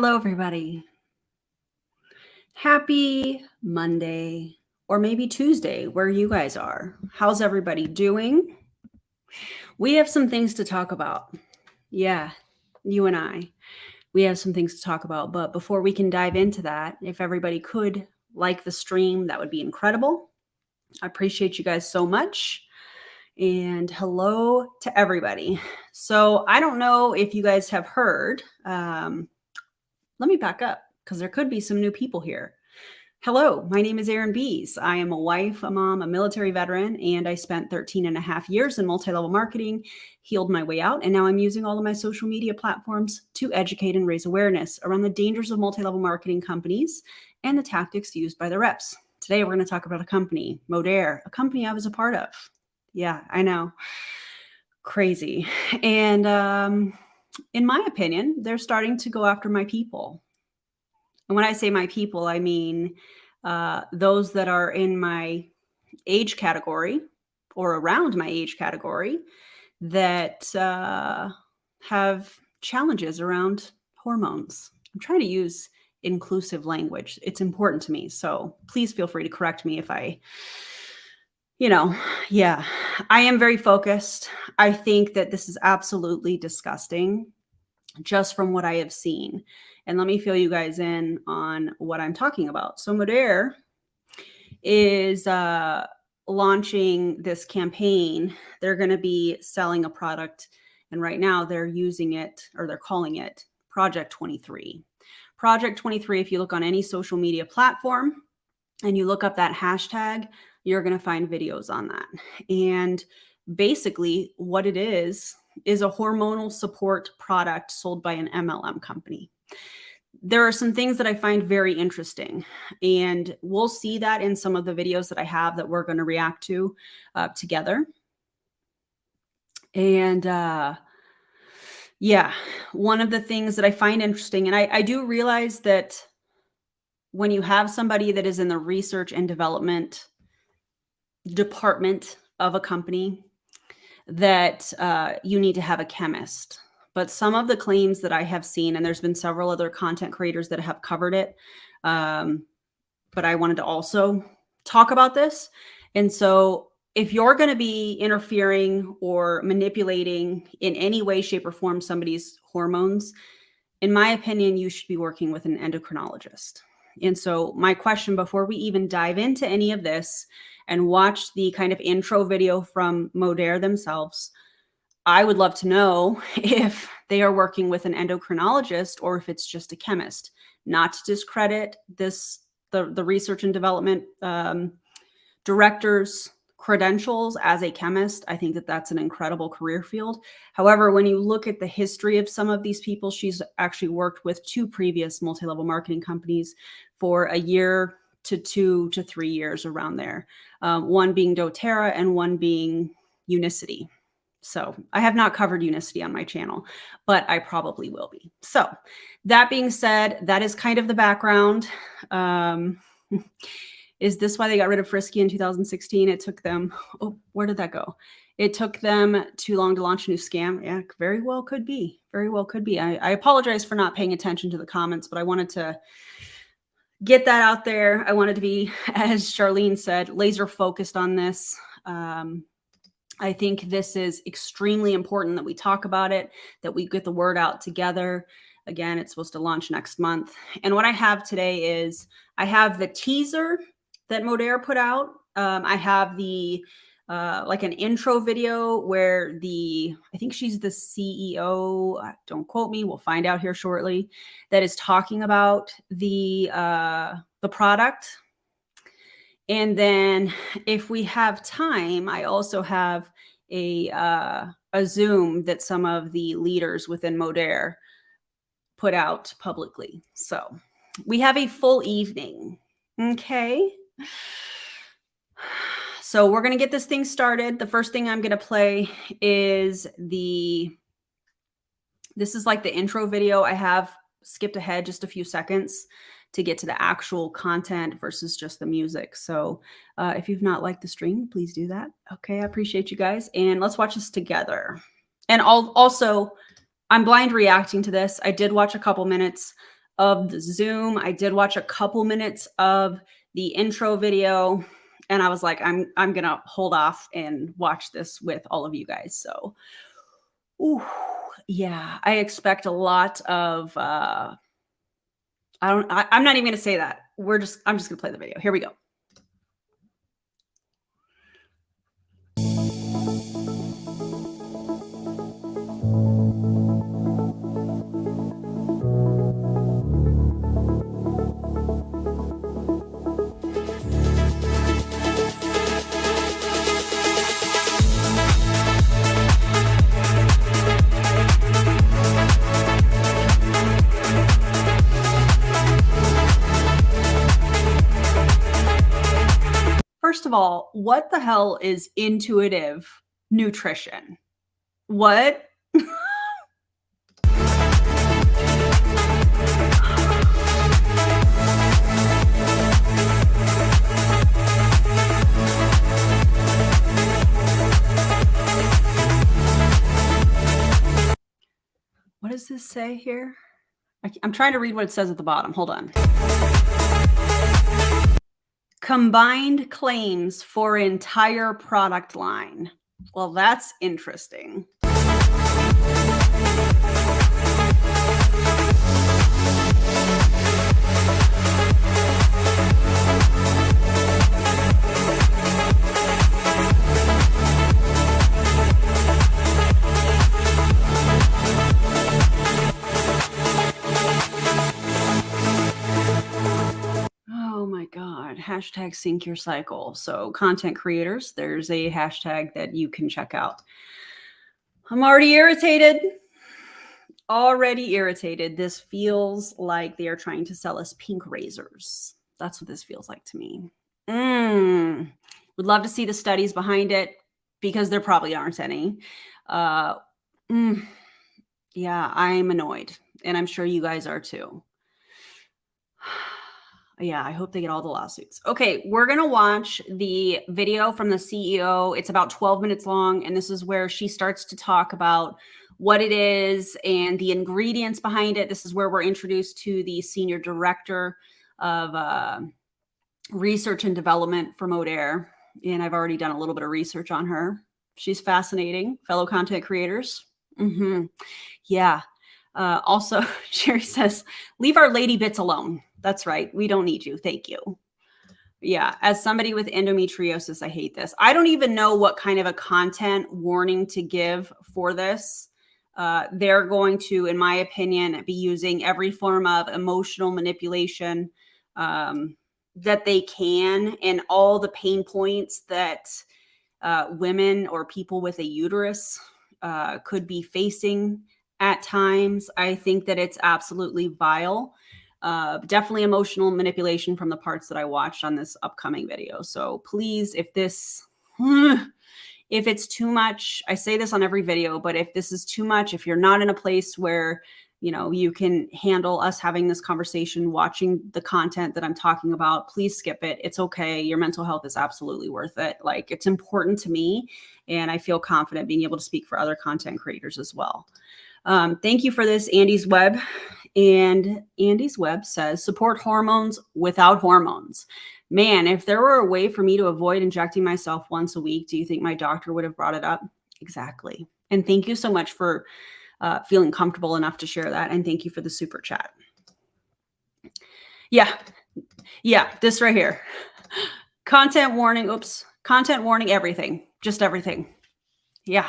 Hello, everybody. Happy Monday, or maybe Tuesday, where you guys are. How's everybody doing? We have some things to talk about. Yeah, you and I. We have some things to talk about. But before we can dive into that, if everybody could like the stream, that would be incredible. I appreciate you guys so much. And hello to everybody. So I don't know if you guys have heard. Let me back up because there could be some new people here. Hello, my name is Erin Bies. I am a wife, a mom, a military veteran, and I spent 13 and a half years in multi-level marketing, healed my way out, and now I'm using all of my social media platforms to educate and raise awareness around the dangers of multi-level marketing companies and the tactics used by the reps. Today, we're going to talk about a company, Modere, a company I was a part of. Yeah, I know. Crazy. And in my opinion, they're starting to go after my people. And when I say my people, I mean those that are in my age category or around my age category that have challenges around hormones. I'm trying to use inclusive language. It's important to me. So please feel free to correct me if I, yeah, I am very focused. I think that this is absolutely disgusting just from what I have seen. And let me fill you guys in on what I'm talking about. So Modere is launching this campaign. They're going to be selling a product. And right now they're using it, or they're calling it Project 23. Project 23, if you look on any social media platform and you look up that hashtag, you're going to find videos on that. And basically what it is a hormonal support product sold by an MLM company. There are some things that I find very interesting, and we'll see that in some of the videos that I have that we're going to react to together. And yeah, one of the things that I find interesting, and I do realize that when you have somebody that is in the research and development department of a company, that you need to have a chemist. But some of the claims that I have seen, and there's been several other content creators that have covered it, but I wanted to also talk about this. And so if you're going to be interfering or manipulating in any way, shape, or form somebody's hormones, in my opinion, you should be working with an endocrinologist. And so my question before we even dive into any of this and watch the kind of intro video from Modere themselves, I would love to know if they are working with an endocrinologist or if it's just a chemist. Not to discredit the research and development director's credentials as a chemist. I think that that's an incredible career field. However, when you look at the history of some of these people, she's actually worked with 2 previous multi-level marketing companies for a year to 2 to 3 years, around there. One being doTERRA and one being Unicity. So I have not covered Unicity on my channel, but I probably will be. So that being said, that is kind of the background. Is this why they got rid of Frisky in 2016? It took them, oh, where did that go? It took them too long to launch a new scam. Yeah, very well could be. Very well could be. I apologize for not paying attention to the comments, but I wanted to get that out there. I wanted to be, as Charlene said, laser focused on this. I think this is extremely important that we talk about it, that we get the word out together. Again, it's supposed to launch next month. And what I have today is I have the teaser that Modere put out. I have the like an intro video where I think she's the CEO, don't quote me, we'll find out here shortly, that is talking about the product. And then if we have time, I also have a Zoom that some of the leaders within Modere put out publicly. So we have a full evening. Okay. So we're going to get this thing started. The first thing I'm going to play is this is like the intro video. I have skipped ahead just a few seconds to get to the actual content versus just the music. So if you've not liked the stream, please do that. Okay, I appreciate you guys. And let's watch this together. And also, I'm blind reacting to this. I did watch a couple minutes of the Zoom. I did watch a couple minutes of the intro video, and I was like, I'm gonna hold off and watch this with all of you guys. So, ooh, yeah, I expect a lot of. I'm not even gonna say that. I'm just gonna play the video. Here we go. First of all, what the hell is intuitive nutrition? What? What does this say here? I'm trying to read what it says at the bottom. Hold on. Combined claims for entire product line. Well, that's interesting. Oh my God. Hashtag sync your cycle. So content creators, there's a hashtag that you can check out. I'm already irritated. Already irritated. This feels like they are trying to sell us pink razors. That's what this feels like to me. Would love to see the studies behind it because there probably aren't any. Yeah, I'm annoyed, and I'm sure you guys are too. Yeah, I hope they get all the lawsuits. Okay, we're going to watch the video from the CEO. It's about 12 minutes long, and this is where she starts to talk about what it is and the ingredients behind it. This is where we're introduced to the senior director of research and development for Modere, and I've already done a little bit of research on her. She's fascinating, fellow content creators. Yeah. Also, Sherry says, leave our lady bits alone. That's right. We don't need you. Thank you. Yeah. As somebody with endometriosis, I hate this. I don't even know what kind of a content warning to give for this. They're going to, in my opinion, be using every form of emotional manipulation that they can, and all the pain points that women or people with a uterus could be facing at times. I think that it's absolutely vile. Definitely emotional manipulation from the parts that I watched on this upcoming video. So please, if it's too much, I say this on every video, but if this is too much, if you're not in a place where, you can handle us having this conversation, watching the content that I'm talking about, please skip it. It's okay. Your mental health is absolutely worth it. Like, it's important to me, and I feel confident being able to speak for other content creators as well. Thank you for this, Andy's Web. And Andy's Web says, support hormones without hormones. Man, if there were a way for me to avoid injecting myself once a week, do you think my doctor would have brought it up? Exactly. And thank you so much for feeling comfortable enough to share that. And thank you for the super chat. Yeah. This right here. Content warning. Oops. Content warning, everything. Just everything. Yeah.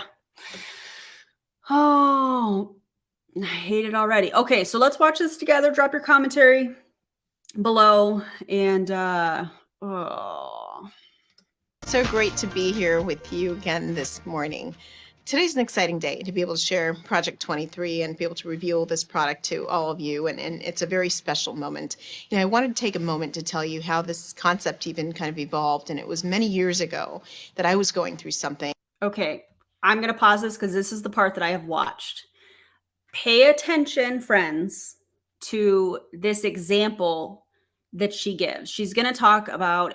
Oh, I hate it already. Okay, so let's watch this together. Drop your commentary below. And so great to be here with you again this morning. Today's an exciting day to be able to share Project 23 and be able to reveal this product to all of you, and it's a very special moment. I wanted to take a moment to tell you how this concept even kind of evolved, and it was many years ago that I was going through something. Okay, I'm going to pause this because this is the part that I have watched. Pay attention, friends, to this example that she gives. She's going to talk about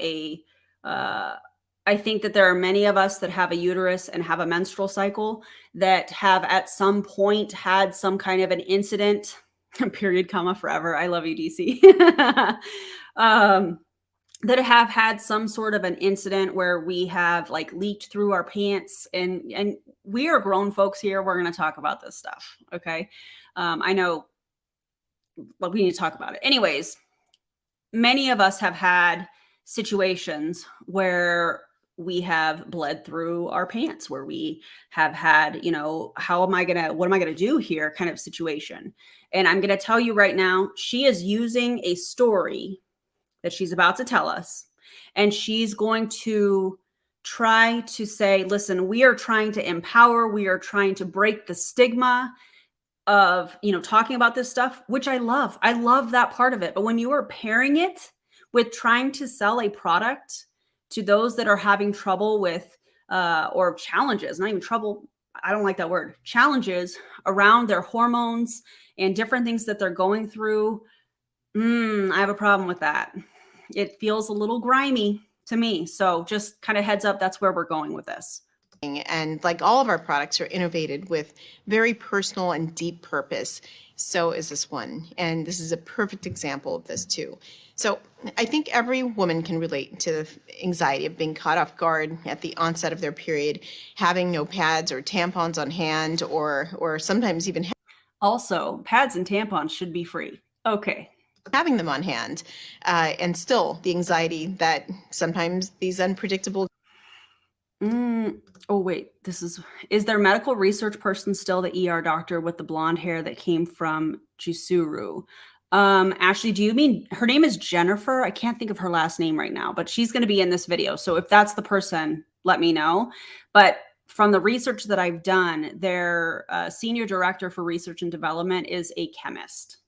I think that there are many of us that have a uterus and have a menstrual cycle that have at some point had some kind of an incident period, comma, forever. I love you, DC. That have had some sort of an incident where we have like leaked through our pants, and we are grown folks here. We're going to talk about this stuff. Okay. I know, but we need to talk about it. Anyways, many of us have had situations where we have bled through our pants, where we have had, what am I going to do here kind of situation. And I'm going to tell you right now, she is using a story that she's about to tell us. And she's going to try to say, listen, we are trying to empower, we are trying to break the stigma of, talking about this stuff, which I love. I love that part of it. But when you are pairing it with trying to sell a product to those that are having trouble with, or challenges, not even trouble, I don't like that word, challenges around their hormones and different things that they're going through, I have a problem with that. It feels a little grimy to me. So just kind of heads up, that's where we're going with this. And like all of our products are innovated with very personal and deep purpose. So is this one. And this is a perfect example of this too. So I think every woman can relate to the anxiety of being caught off guard at the onset of their period, having no pads or tampons on hand, or sometimes even also pads and tampons should be free. Okay. Having them on hand, and still the anxiety that sometimes these unpredictable. Oh, wait, is there medical research person still the ER doctor with the blonde hair that came from Jisuru? Ashley, do you mean her name is Jennifer? I can't think of her last name right now, but she's going to be in this video. So if that's the person, let me know. But from the research that I've done, their senior director for research and development is a chemist.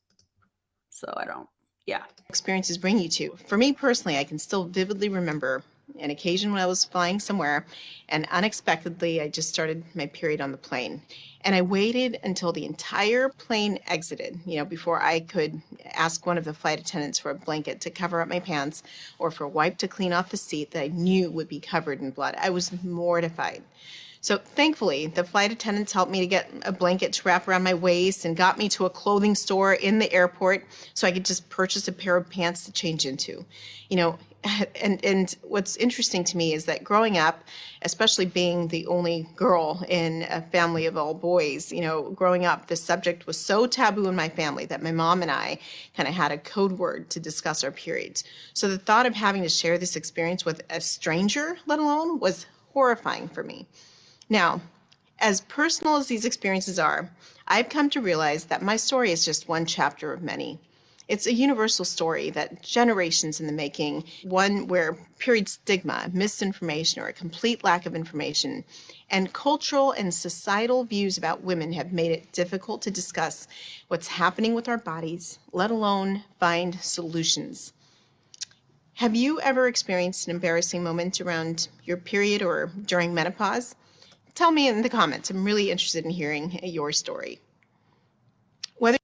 So experiences bring you to. For me personally, I can still vividly remember an occasion when I was flying somewhere and unexpectedly I just started my period on the plane. And I waited until the entire plane exited, before I could ask one of the flight attendants for a blanket to cover up my pants or for a wipe to clean off the seat that I knew would be covered in blood. I was mortified. So thankfully, the flight attendants helped me to get a blanket to wrap around my waist and got me to a clothing store in the airport so I could just purchase a pair of pants to change into. And what's interesting to me is that growing up, especially being the only girl in a family of all boys, growing up, this subject was so taboo in my family that my mom and I kind of had a code word to discuss our periods. So the thought of having to share this experience with a stranger, let alone, was horrifying for me. Now, as personal as these experiences are, I've come to realize that my story is just one chapter of many. It's a universal story that generations in the making, one where period stigma, misinformation, or a complete lack of information, and cultural and societal views about women have made it difficult to discuss what's happening with our bodies, let alone find solutions. Have you ever experienced an embarrassing moment around your period or during menopause? Tell me in the comments. I'm really interested in hearing your story. Whether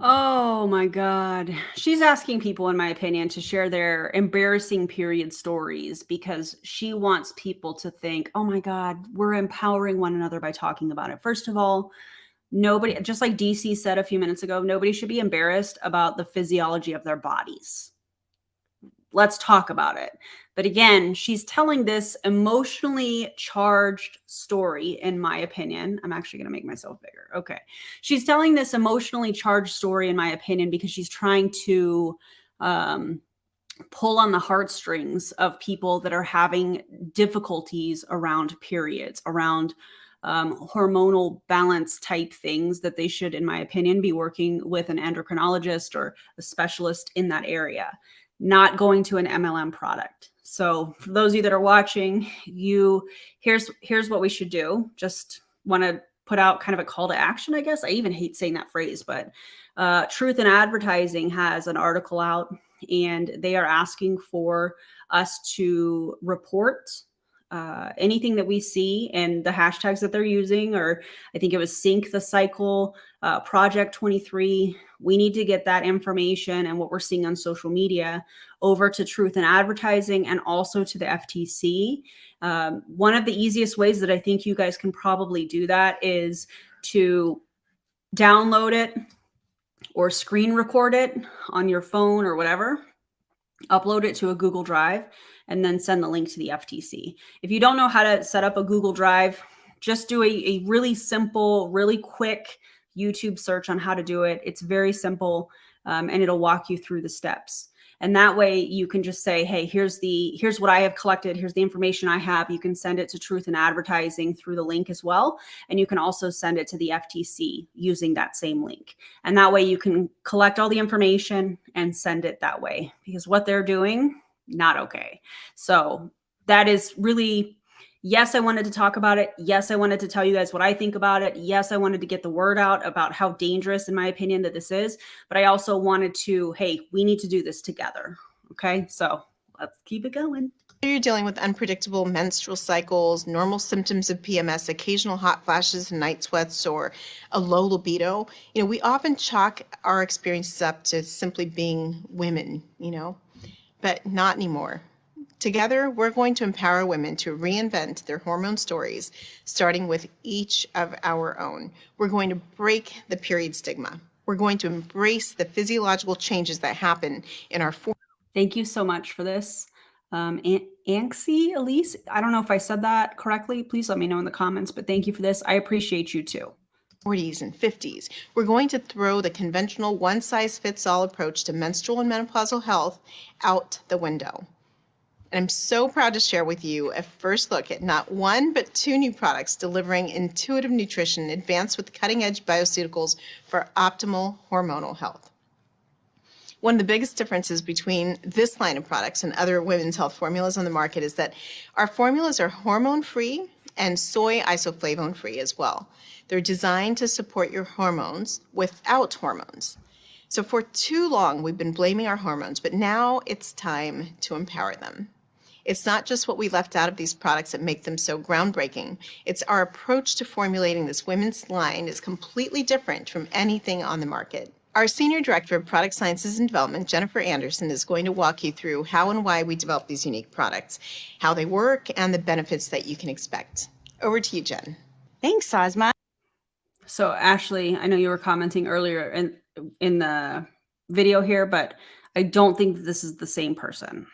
Oh my God. She's asking people, in my opinion, to share their embarrassing period stories because she wants people to think, oh my God, we're empowering one another by talking about it. First of all, nobody, just like DC said a few minutes ago, nobody should be embarrassed about the physiology of their bodies. Let's talk about it. But again, she's telling this emotionally charged story, in my opinion. I'm actually going to make myself bigger. Okay. She's telling this emotionally charged story, in my opinion, because she's trying to pull on the heartstrings of people that are having difficulties around periods, around hormonal balance type things that they should, in my opinion, be working with an endocrinologist or a specialist in that area, not going to an MLM product. So for those of you that are watching, here's what we should do. Just want to put out kind of a call to action, I guess. I even hate saying that phrase, but Truth in Advertising has an article out and they are asking for us to report anything that we see and the hashtags that they're using, or I think it was Sync the Cycle, Project 23. We need to get that information and what we're seeing on social media over to Truth in Advertising and also to the FTC. One of the easiest ways that I think you guys can probably do that is to download it or screen record it on your phone or whatever, upload it to a Google Drive, and then send the link to the FTC. If you don't know how to set up a Google Drive, just do a really simple, really quick YouTube search on how to do it. It's very simple, and it'll walk you through the steps. And that way you can just say, hey, here's what I have collected. Here's the information I have. You can send it to Truth in Advertising through the link as well. And you can also send it to the FTC using that same link. And that way you can collect all the information and send it that way, because what they're doing, not okay. So that is really, yes, I wanted to talk about it. Yes, I wanted to tell you guys what I think about it. Yes, I wanted to get the word out about how dangerous, in my opinion, that this is. But I also wanted to, hey, we need to do this together. Okay, so let's keep it going. You're dealing with unpredictable menstrual cycles, normal symptoms of PMS, occasional hot flashes and night sweats, or a low libido. We often chalk our experiences up to simply being women, but not anymore. Together, we're going to empower women to reinvent their hormone stories, starting with each of our own. We're going to break the period stigma. We're going to embrace the physiological changes that happen in our Thank you so much for this. Anxie, Elise, I don't know if I said that correctly. Please let me know in the comments, but thank you for this. I appreciate you too. 40s and 50s. We're going to throw the conventional one-size-fits-all approach to menstrual and menopausal health out the window. And I'm so proud to share with you a first look at not one, but 2 new products delivering intuitive nutrition advanced with cutting-edge bioceuticals for optimal hormonal health. One of the biggest differences between this line of products and other women's health formulas on the market is that our formulas are hormone-free and soy isoflavone-free as well. They're designed to support your hormones without hormones. So for too long, we've been blaming our hormones, but now it's time to empower them. It's not just what we left out of these products that make them so groundbreaking. It's our approach to formulating this women's line is completely different from anything on the market. Our Senior Director of Product Sciences and Development, Jennifer Anderson, is going to walk you through how and why we develop these unique products, how they work, and the benefits that you can expect. Over to you, Jen. Thanks, Ozma. So Ashley, I know you were commenting earlier in the video here, but I don't think that this is the same person.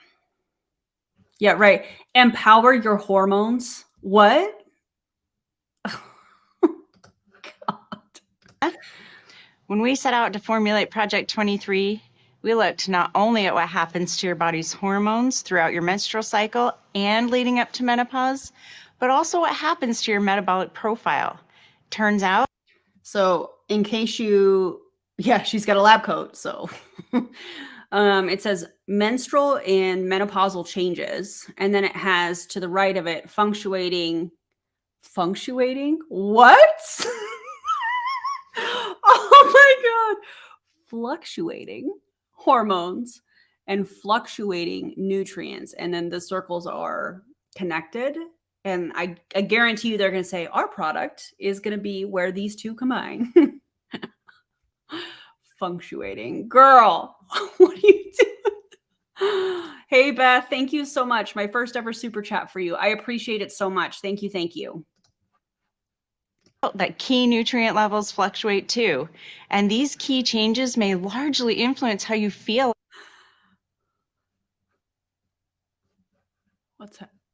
Yeah, right. Empower your hormones. What? God. When we set out to formulate Project 23, we looked not only at what happens to your body's hormones throughout your menstrual cycle and leading up to menopause, but also what happens to your metabolic profile. Turns out. So in case she's got a lab coat. So it says menstrual and menopausal changes. And then it has to the right of it, functionating. What? Oh my God. Fluctuating hormones and fluctuating nutrients. And then the circles are connected. And I guarantee you they're going to say our product is going to be where these two combine. Functionating. Girl, what are you doing? Hey, Beth, thank you so much. My first ever super chat for you. I appreciate it so much. Thank you. Thank you. That key nutrient levels fluctuate too. And these key changes may largely influence how you feel.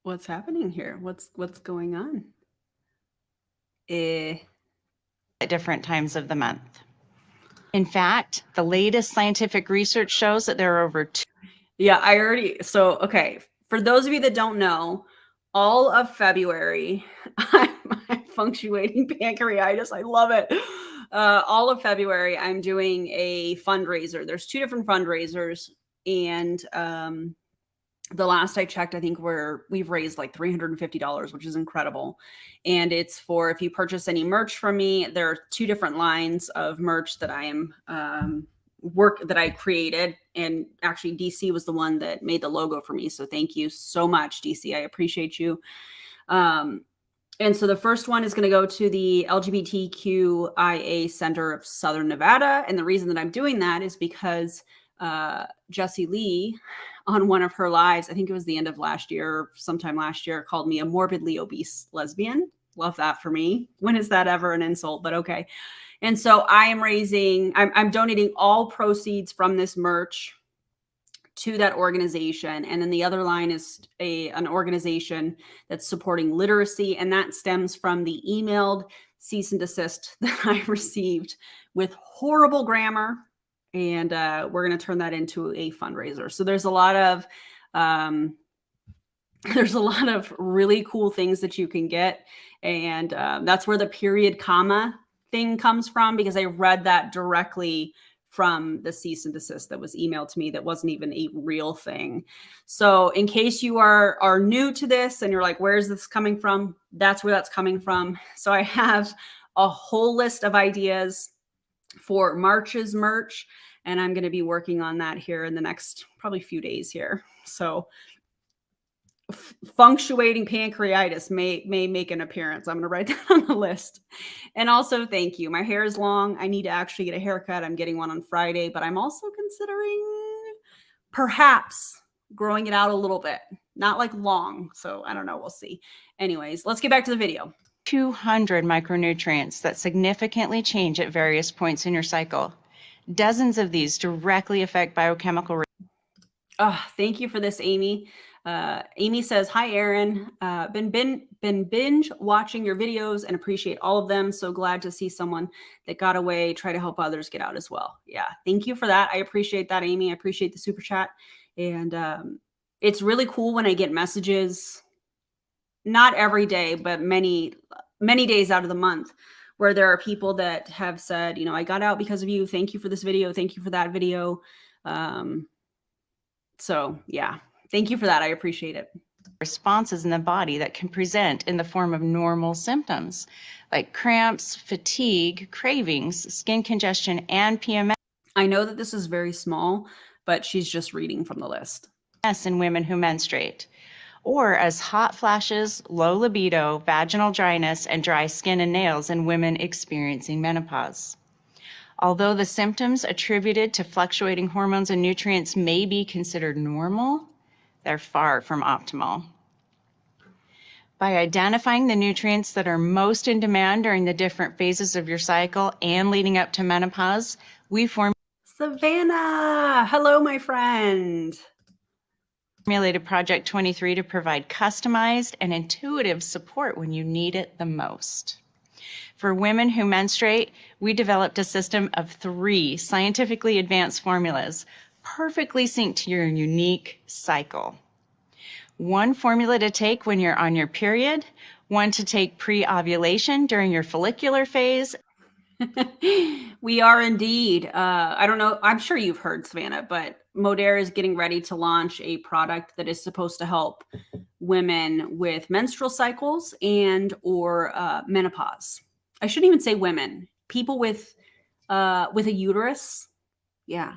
What's happening here? What's going on? At different times of the month. In fact, the latest scientific research shows that there are over okay. For those of you that don't know, all of February, I'm functionating pancreatitis. I love it. All of February, I'm doing a fundraiser. There's 2 different fundraisers, and the last I checked, I think we've raised like $350, which is incredible. And it's for, if you purchase any merch from me, there are 2 different lines of merch that I am that I created. And actually DC was the one that made the logo for me. So thank you so much, DC. I appreciate you. And so the first one is going to go to the LGBTQIA Center of Southern Nevada. And the reason that I'm doing that is because Jessie Lee, on one of her lives, I think it was the end of last year, sometime last year, called me a morbidly obese lesbian. Love that for me. When is that ever an insult? But okay. And so I'm donating all proceeds from this merch to that organization. And then the other line is an organization that's supporting literacy. And that stems from the emailed cease and desist that I received with horrible grammar. And we're going to turn that into a fundraiser. So there's a lot of really cool things that you can get. And that's where the period comma thing comes from, because I read that directly from the cease and desist that was emailed to me that wasn't even a real thing. So in case you are new to this and you're like, where's this coming from? That's where that's coming from. So I have a whole list of ideas for March's merch, and I'm going to be working on that here in the next probably few days here. So functionating pancreatitis may make an appearance. I'm going to write that on the list. And also, thank you. My hair is long. I need to actually get a haircut. I'm getting one on Friday, but I'm also considering perhaps growing it out a little bit, not like long. So I don't know. We'll see. Anyways, let's get back to the video. 200 micronutrients that significantly change at various points in your cycle. Dozens of these directly affect biochemical. Thank you for this, Amy. Amy says, hi, Erin. Been binge watching your videos and appreciate all of them. So glad to see someone that got away, try to help others get out as well. Yeah, thank you for that. I appreciate that, Amy. I appreciate the super chat. And it's really cool when I get messages, not every day, but many days out of the month, where there are people that have said, I got out because of you. Thank you for this video. Thank you for that video. So yeah. Thank you for that. I appreciate it. Responses in the body that can present in the form of normal symptoms like cramps, fatigue, cravings, skin congestion, and PMS. I know that this is very small, but she's just reading from the list. In women who menstruate, or as hot flashes, low libido, vaginal dryness, and dry skin and nails in women experiencing menopause. Although the symptoms attributed to fluctuating hormones and nutrients may be considered normal, they're far from optimal. By identifying the nutrients that are most in demand during the different phases of your cycle and leading up to menopause, we Savannah, hello, my friend. Formulated Project 23 to provide customized and intuitive support when you need it the most. For women who menstruate, we developed a system of 3 scientifically advanced formulas perfectly synced to your unique cycle. 1 formula to take when you're on your period, 1 to take pre-ovulation during your follicular phase. We are indeed. I don't know. I'm sure you've heard, Savannah, but Modere is getting ready to launch a product that is supposed to help women with menstrual cycles and or menopause. I shouldn't even say women. People with a uterus. Yeah.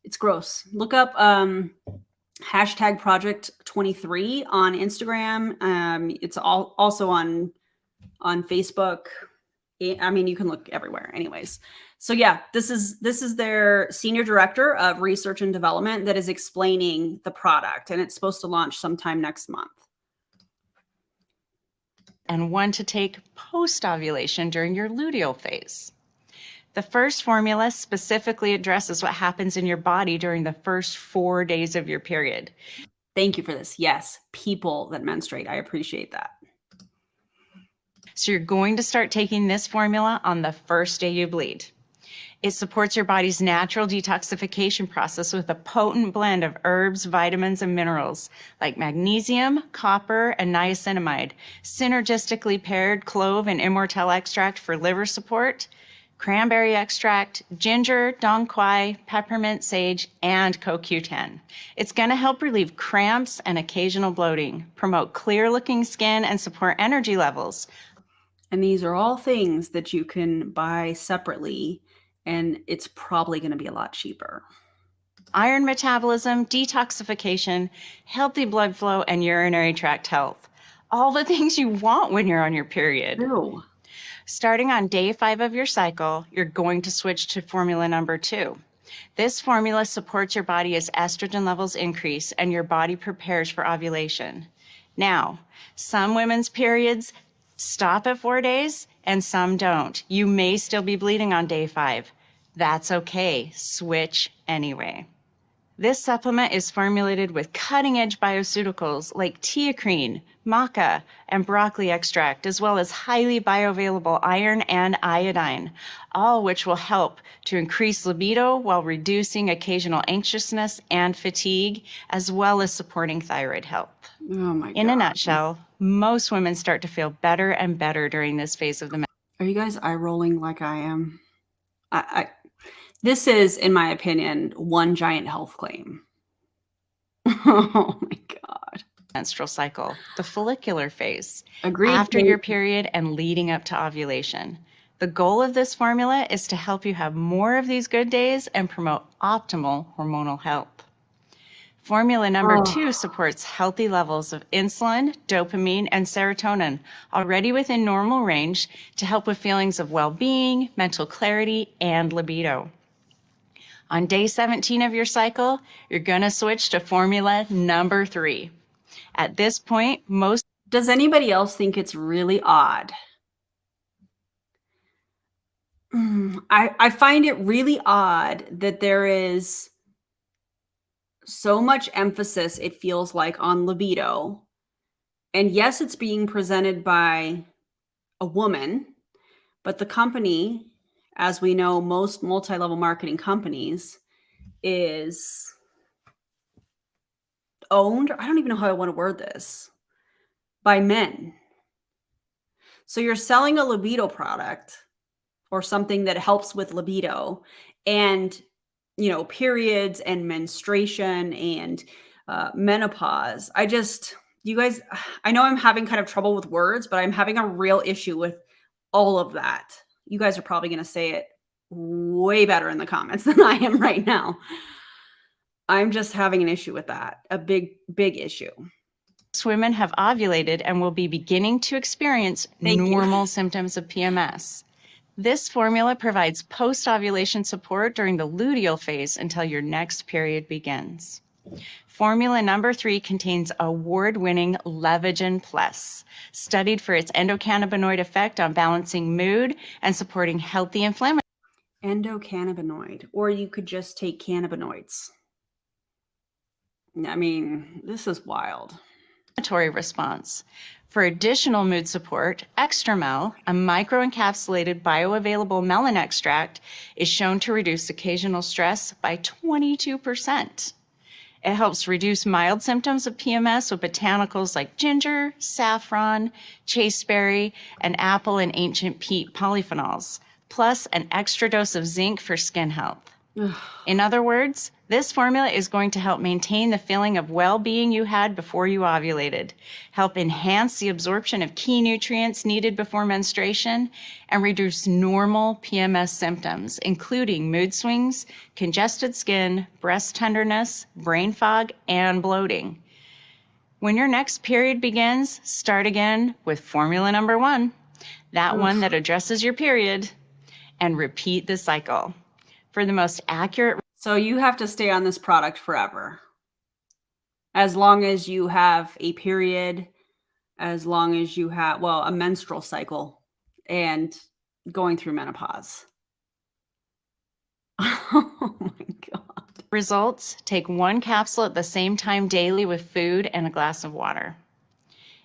It's gross. Look up hashtag Project 23 on Instagram. It's also on Facebook. I mean, you can look everywhere. Anyways, so yeah, this is their senior director of research and development that is explaining the product, and it's supposed to launch sometime next month. And 1 to take post-ovulation during your luteal phase. The first formula specifically addresses what happens in your body during the first 4 days of your period. Thank you for this. Yes, people that menstruate. I appreciate that. So you're going to start taking this formula on the first day you bleed. It supports your body's natural detoxification process with a potent blend of herbs, vitamins, and minerals like magnesium, copper, and niacinamide, synergistically paired clove and immortelle extract for liver support, cranberry extract, ginger, dong quai, peppermint, sage, and CoQ10. It's going to help relieve cramps and occasional bloating, promote clear-looking skin, and support energy levels. And these are all things that you can buy separately, and it's probably going to be a lot cheaper. Iron metabolism, detoxification, healthy blood flow, and urinary tract health. All the things you want when you're on your period. Ew. Starting on day 5 of your cycle, you're going to switch to formula number 2. This formula supports your body as estrogen levels increase and your body prepares for ovulation. Now, some women's periods stop at 4 days, and some don't. You may still be bleeding on day 5. That's okay. Switch anyway. This supplement is formulated with cutting-edge bioceuticals like teacrine, maca, and broccoli extract, as well as highly bioavailable iron and iodine, all which will help to increase libido while reducing occasional anxiousness and fatigue, as well as supporting thyroid health. Oh my God. In a nutshell, most women start to feel better and better during this phase of the Are you guys eye rolling like I am? This is, in my opinion, one giant health claim. Oh my God. menstrual cycle, the follicular phase, Agreed. after your period and leading up to ovulation. The goal of this formula is to help you have more of these good days and promote optimal hormonal health. Formula number 2 supports healthy levels of insulin, dopamine, and serotonin, already within normal range, to help with feelings of well-being, mental clarity, and libido. On day 17 of your cycle, you're going to switch to formula number 3. At this point, Does anybody else think it's really odd? I find it really odd that there is so much emphasis, it feels like, on libido. And yes, it's being presented by a woman, but the company, as we know, most multi-level marketing companies, is owned, I don't even know how I want to word this, by men. So you're selling a libido product or something that helps with libido and, you know, periods and menstruation and menopause. You guys, I know I'm having kind of trouble with words, but I'm having a real issue with all of that. You guys are probably going to say it way better in the comments than I am right now. I'm just having an issue with that, a big, big issue. women have ovulated and will be beginning to experience normal symptoms of PMS. This formula provides post-ovulation support during the luteal phase until your next period begins. Formula number 3 contains award-winning Levagen Plus, studied for its endocannabinoid effect on balancing mood and supporting healthy inflammatory. Endocannabinoid, or you could just take cannabinoids. I mean, this is wild. Response. For additional mood support, Extramel, a microencapsulated bioavailable melon extract, is shown to reduce occasional stress by 22%. It helps reduce mild symptoms of PMS with botanicals like ginger, saffron, chasteberry, and apple and ancient peat polyphenols, plus an extra dose of zinc for skin health. In other words, this formula is going to help maintain the feeling of well-being you had before you ovulated, help enhance the absorption of key nutrients needed before menstruation, and reduce normal PMS symptoms, including mood swings, congested skin, breast tenderness, brain fog, and bloating. When your next period begins, start again with formula number 1, that one that addresses your period, and repeat the cycle. For the most accurate. So you have to stay on this product forever. As long as you have a period, as long as you have, well, a menstrual cycle and going through menopause. Oh my God. Results: take 1 capsule at the same time daily with food and a glass of water.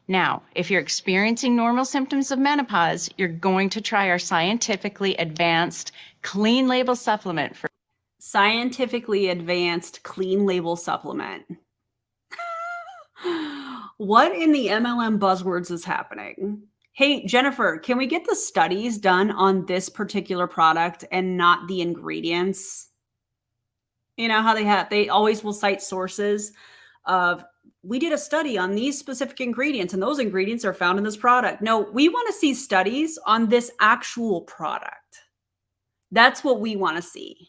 Now, if you're experiencing normal symptoms of menopause, you're going to try our scientifically advanced clean label supplement for scientifically advanced clean label supplement. What in the MLM buzzwords is happening? Hey, Jennifer, can we get the studies done on this particular product and not the ingredients? You know how they always will cite sources of, we did a study on these specific ingredients and those ingredients are found in this product. No, we want to see studies on this actual product. That's what we want to see.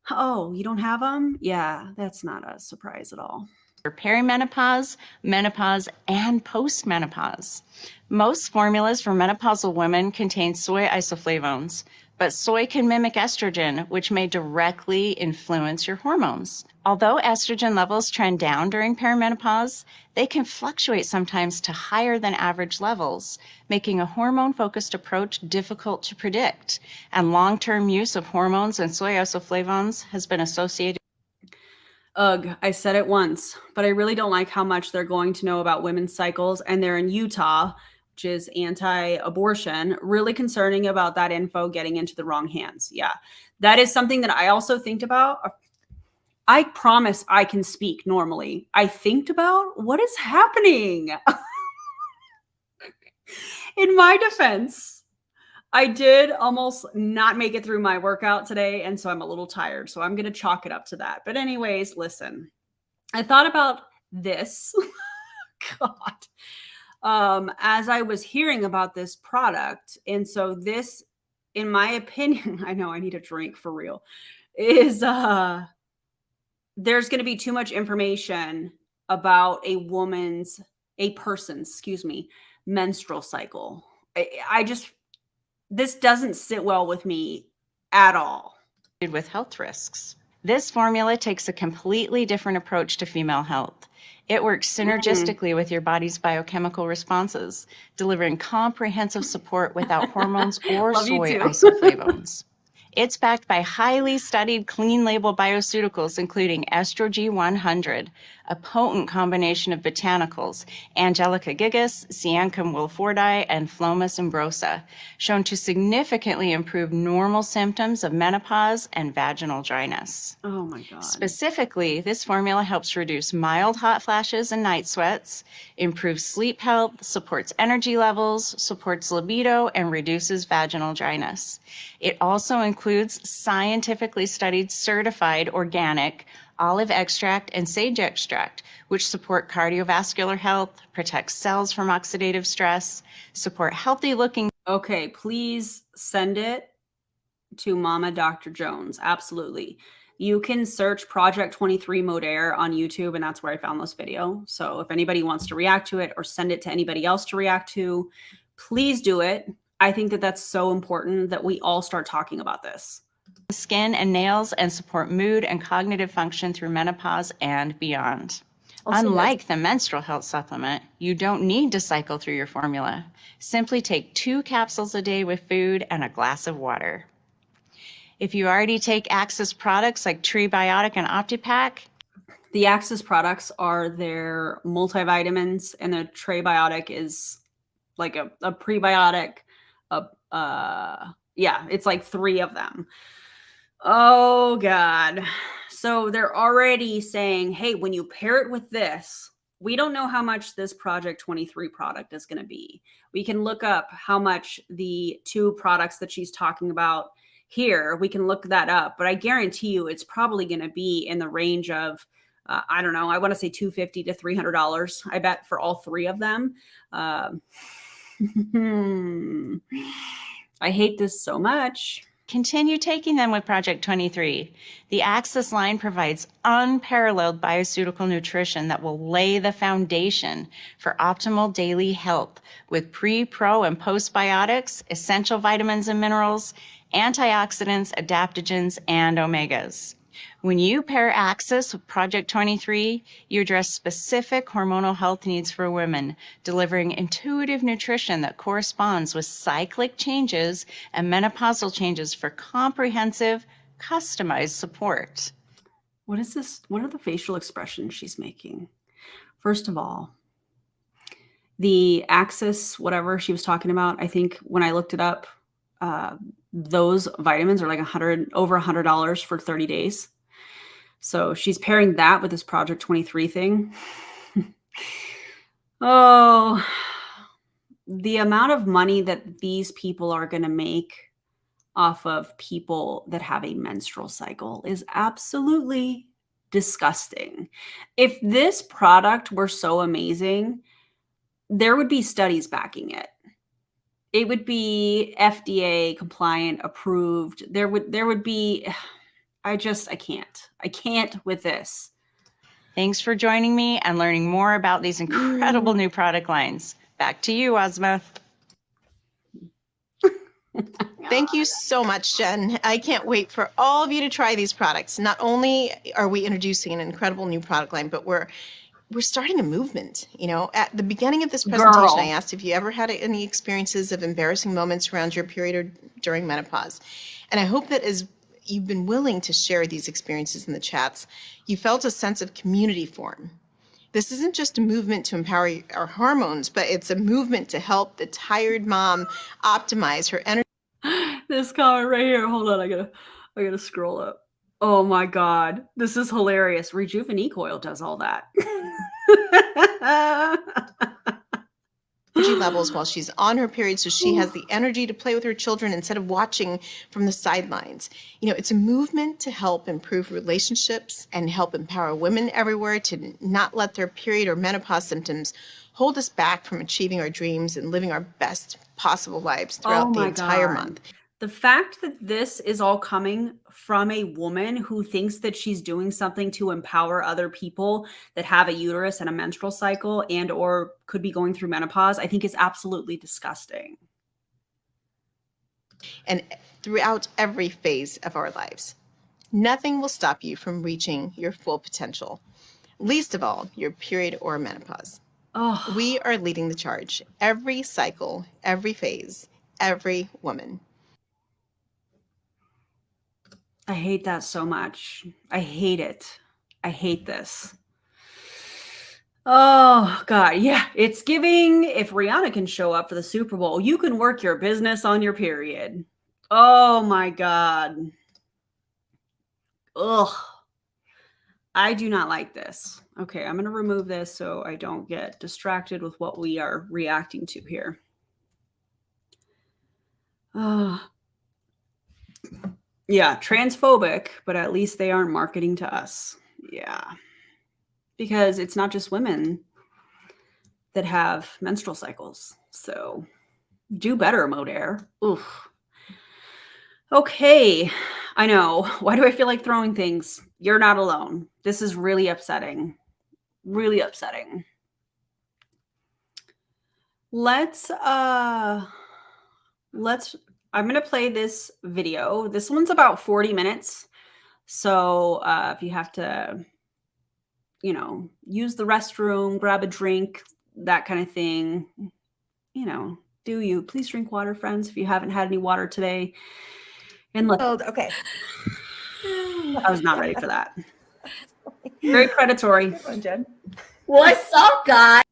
Oh, you don't have them? Yeah, that's not a surprise at all. Perimenopause, menopause, and postmenopause. Most formulas for menopausal women contain soy isoflavones, but soy can mimic estrogen, which may directly influence your hormones. Although estrogen levels trend down during perimenopause, they can fluctuate sometimes to higher than average levels, making a hormone-focused approach difficult to predict. And long-term use of hormones and soy isoflavones has been associated. Ugh, I said it once, but I really don't like how much they're going to know about women's cycles, and they're in Utah, which is anti-abortion, really concerning about that info getting into the wrong hands. Yeah, that is something that I also think about. I promise I can speak normally. I think about what is happening. In my defense, I did almost not make it through my workout today, and so I'm a little tired. So I'm going to chalk it up to that. But anyways, listen, I thought about this. God. As I was hearing about this product. And so this, in my opinion, I know I need a drink for real, is there's going to be too much information about a person's, menstrual cycle. I just, this doesn't sit well with me at all. With health risks. This formula takes a completely different approach to female health. It works synergistically with your body's biochemical responses, delivering comprehensive support without hormones or Love you soy too. isoflavones. It's backed by highly studied clean label bioceuticals, including Estrogen 100, a potent combination of botanicals, Angelica gigas, Siancum wilfordi, and Phlomis umbrosa, shown to significantly improve normal symptoms of menopause and vaginal dryness. Oh my God. Specifically, this formula helps reduce mild hot flashes and night sweats, improves sleep health, supports energy levels, supports libido, and reduces vaginal dryness. It also includes scientifically studied certified organic olive extract and sage extract, which support cardiovascular health, protect cells from oxidative stress, support healthy looking. Okay, please send it to Mama Dr. Jones. Absolutely. You can search Project 23 Modere on YouTube, and that's where I found this video. So if anybody wants to react to it or send it to anybody else to react to, please do it. I think that that's so important that we all start talking about this. Skin and nails, and support mood and cognitive function through menopause and beyond. Also, Unlike the menstrual health supplement, you don't need to cycle through your formula. Simply take 2 capsules a day with food and a glass of water. If you already take Axis products like Trebiotic and OptiPack, the Axis products are their multivitamins, and the Trebiotic is like a prebiotic. Yeah, it's like 3 of them. Oh God. So they're already saying, hey, when you pair it with this, we don't know how much this Project 23 product is going to be. We can look up how much the 2 products that she's talking about here, we can look that up, but I guarantee you it's probably going to be in the range of, I don't know, I want to say $250 to $300, I bet, for all 3 of them. I hate this so much. continue taking them with Project 23. The Axis line provides unparalleled bioceutical nutrition that will lay the foundation for optimal daily health with pre, pro, and postbiotics, essential vitamins and minerals, antioxidants, adaptogens, and omegas. When you pair Axis with Project 23, you address specific hormonal health needs for women, delivering intuitive nutrition that corresponds with cyclic changes and menopausal changes for comprehensive, customized support. What is this? What are the facial expressions she's making? First of all, the Axis, whatever she was talking about, I think when I looked it up, those vitamins are like over $100 for 30 days. So she's pairing that with this Project 23 thing. Oh, the amount of money that these people are going to make off of people that have a menstrual cycle is absolutely disgusting. If this product were so amazing, there would be studies backing it. It would be FDA compliant, approved. There would be, I can't with this. Thanks for joining me and learning more about these incredible new product lines. Back to you, Ozma. Thank you so much, Jen. I can't wait for all of you to try these products. Not only are we introducing an incredible new product line, but we're starting a movement. You know, at the beginning of this presentation, I Girl. asked if you ever had any experiences of embarrassing moments around your period or during menopause. And I hope that as you've been willing to share these experiences in the chats, you felt a sense of community form. This isn't just a movement to empower our hormones, but it's a movement to help the tired mom optimize her energy. This comment right here. Hold on, I gotta scroll up. Oh my god, this is hilarious. Rejuvenate Oil does all that. Energy levels while she's on her period, so she has the energy to play with her children instead of watching from the sidelines. You know, it's a movement to help improve relationships and help empower women everywhere to not let their period or menopause symptoms hold us back from achieving our dreams and living our best possible lives throughout the entire month. The fact that this is all coming from a woman who thinks that she's doing something to empower other people that have a uterus and a menstrual cycle and or could be going through menopause, I think is absolutely disgusting. And throughout every phase of our lives, nothing will stop you from reaching your full potential, least of all your period or menopause. Oh, We are leading the charge. Every cycle, every phase, every woman. I hate that so much. I hate it. I hate this. Oh, God. Yeah. It's giving. If Rihanna can show up for the Super Bowl, you can work your business on your period. Oh, my God. Ugh. I do not like this. Okay. I'm going to remove this so I don't get distracted with what we are reacting to here. Yeah. Transphobic, but at least they aren't marketing to us. Yeah. Because it's not just women that have menstrual cycles. So do better, Modere. Oof. Okay. I know. Why do I feel like throwing things? You're not alone. This is really upsetting. Really upsetting. Let's I'm going to play this video. This one's about 40 minutes. So if you have to, you know, use the restroom, grab a drink, that kind of thing, you know, do you. Please drink water, friends, if you haven't had any water today. And look, Okay. I was not ready for that. Very predatory. Jen. What's up, guys?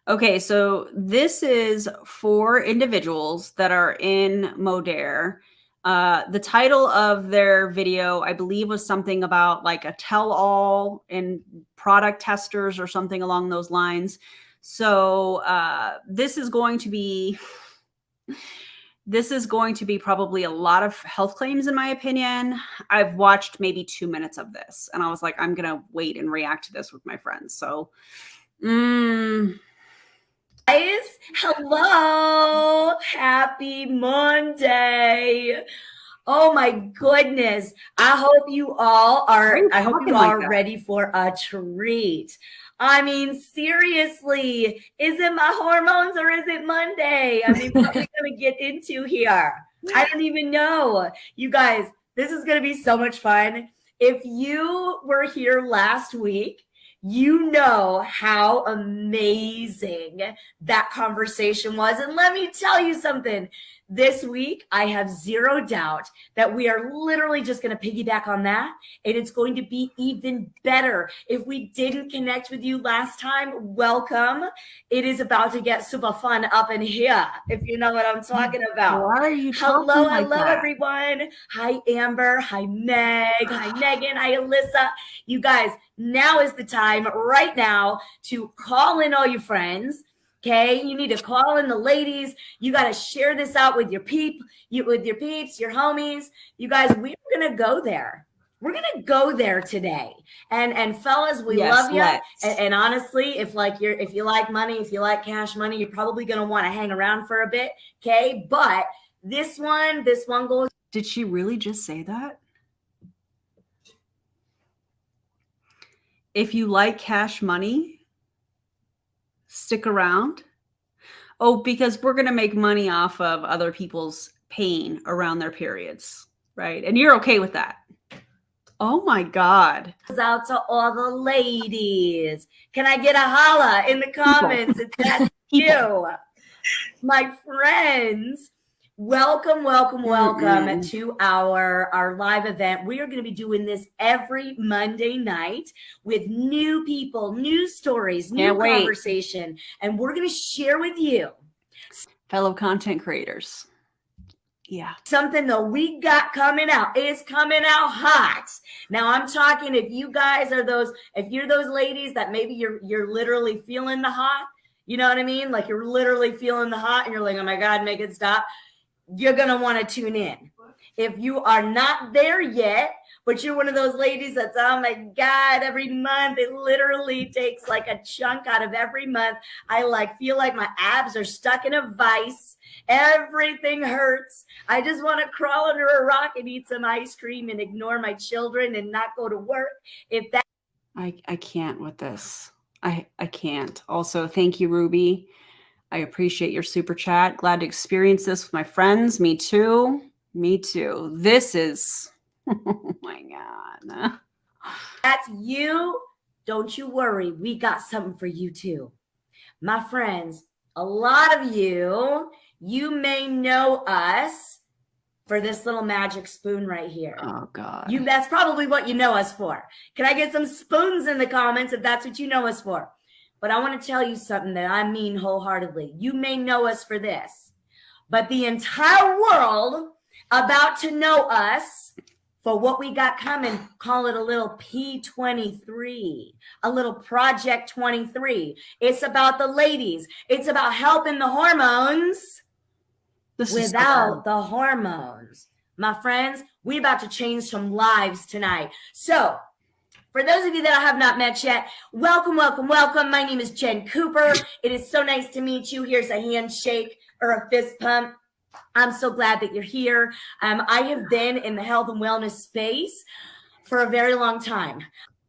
Okay, so this is for individuals that are in Modere. The title of their video, I believe, was something about like a tell-all and product testers or something along those lines. So this is going to be probably a lot of health claims, in my opinion. I've watched maybe 2 minutes of this, and I was like, I'm gonna wait and react to this with my friends. So, Guys, hello. Happy Monday. Oh my goodness. I hope you all are ready for a treat. I mean, seriously, is it my hormones or is it Monday? I mean, what are we going to get into here? I don't even know. You guys, this is going to be so much fun. If you were here last week, you know how amazing that conversation was. And let me tell you something. This week, I have zero doubt that we are literally just going to piggyback on that. And it's going to be even better. If we didn't connect with you last time, welcome. It is about to get super fun up in here, if you know what I'm talking about. Why are you talking like that? Everyone. Hi, Amber. Hi, Meg. Hi, Megan. Hi, Alyssa. You guys, now is the time right now to call in all your friends. Okay, you need to call in the ladies. You got to share this out with your peeps, your homies. You guys, we're gonna go there. We're gonna go there today. And fellas, we love you. And honestly, if you like money, if you like cash money, you're probably gonna want to hang around for a bit. Okay, but this one goes. Did she really just say that? If you like cash money, stick around. Oh, because we're going to make money off of other people's pain around their periods, right? And you're okay with that. Oh my God. Out to all the ladies. Can I get a holla in the comments if that's you? My friends, welcome to our live event. We are going to be doing this every Monday night with new people, new stories, new conversation, and we're going to share with you fellow content creators. Yeah. Something that we got coming out. It's coming out hot. Now I'm talking if you guys are if you're those ladies that maybe you're literally feeling the hot, you know what I mean? Like you're literally feeling the hot and you're like, oh my God, make it stop. You're going to want to tune in. If you are not there yet, but you're one of those ladies that's, oh my God, every month, it literally takes like a chunk out of every month. I feel like my abs are stuck in a vice. Everything hurts. I just want to crawl under a rock and eat some ice cream and ignore my children and not go to work. If that, I can't with this. I can't. Also, thank you, Ruby. I appreciate your super chat. Glad to experience this with my friends. Me too. Me too. This is, oh my God. That's you. Don't you worry. We got something for you too. My friends, a lot of you may know us for this little magic spoon right here. Oh God. That's probably what you know us for. Can I get some spoons in the comments if that's what you know us for? But I want to tell you something that I mean wholeheartedly. You may know us for this, but the entire world about to know us for what we got coming, call it a little P23, a little Project 23. It's about the ladies. It's about helping the hormones without the hormones. My friends, we're about to change some lives tonight. So, for those of you that I have not met yet, welcome. My name is Jen Cooper. It is so nice to meet you. Here's a handshake or a fist pump. I'm so glad that you're here. I have been in the health and wellness space for a very long time.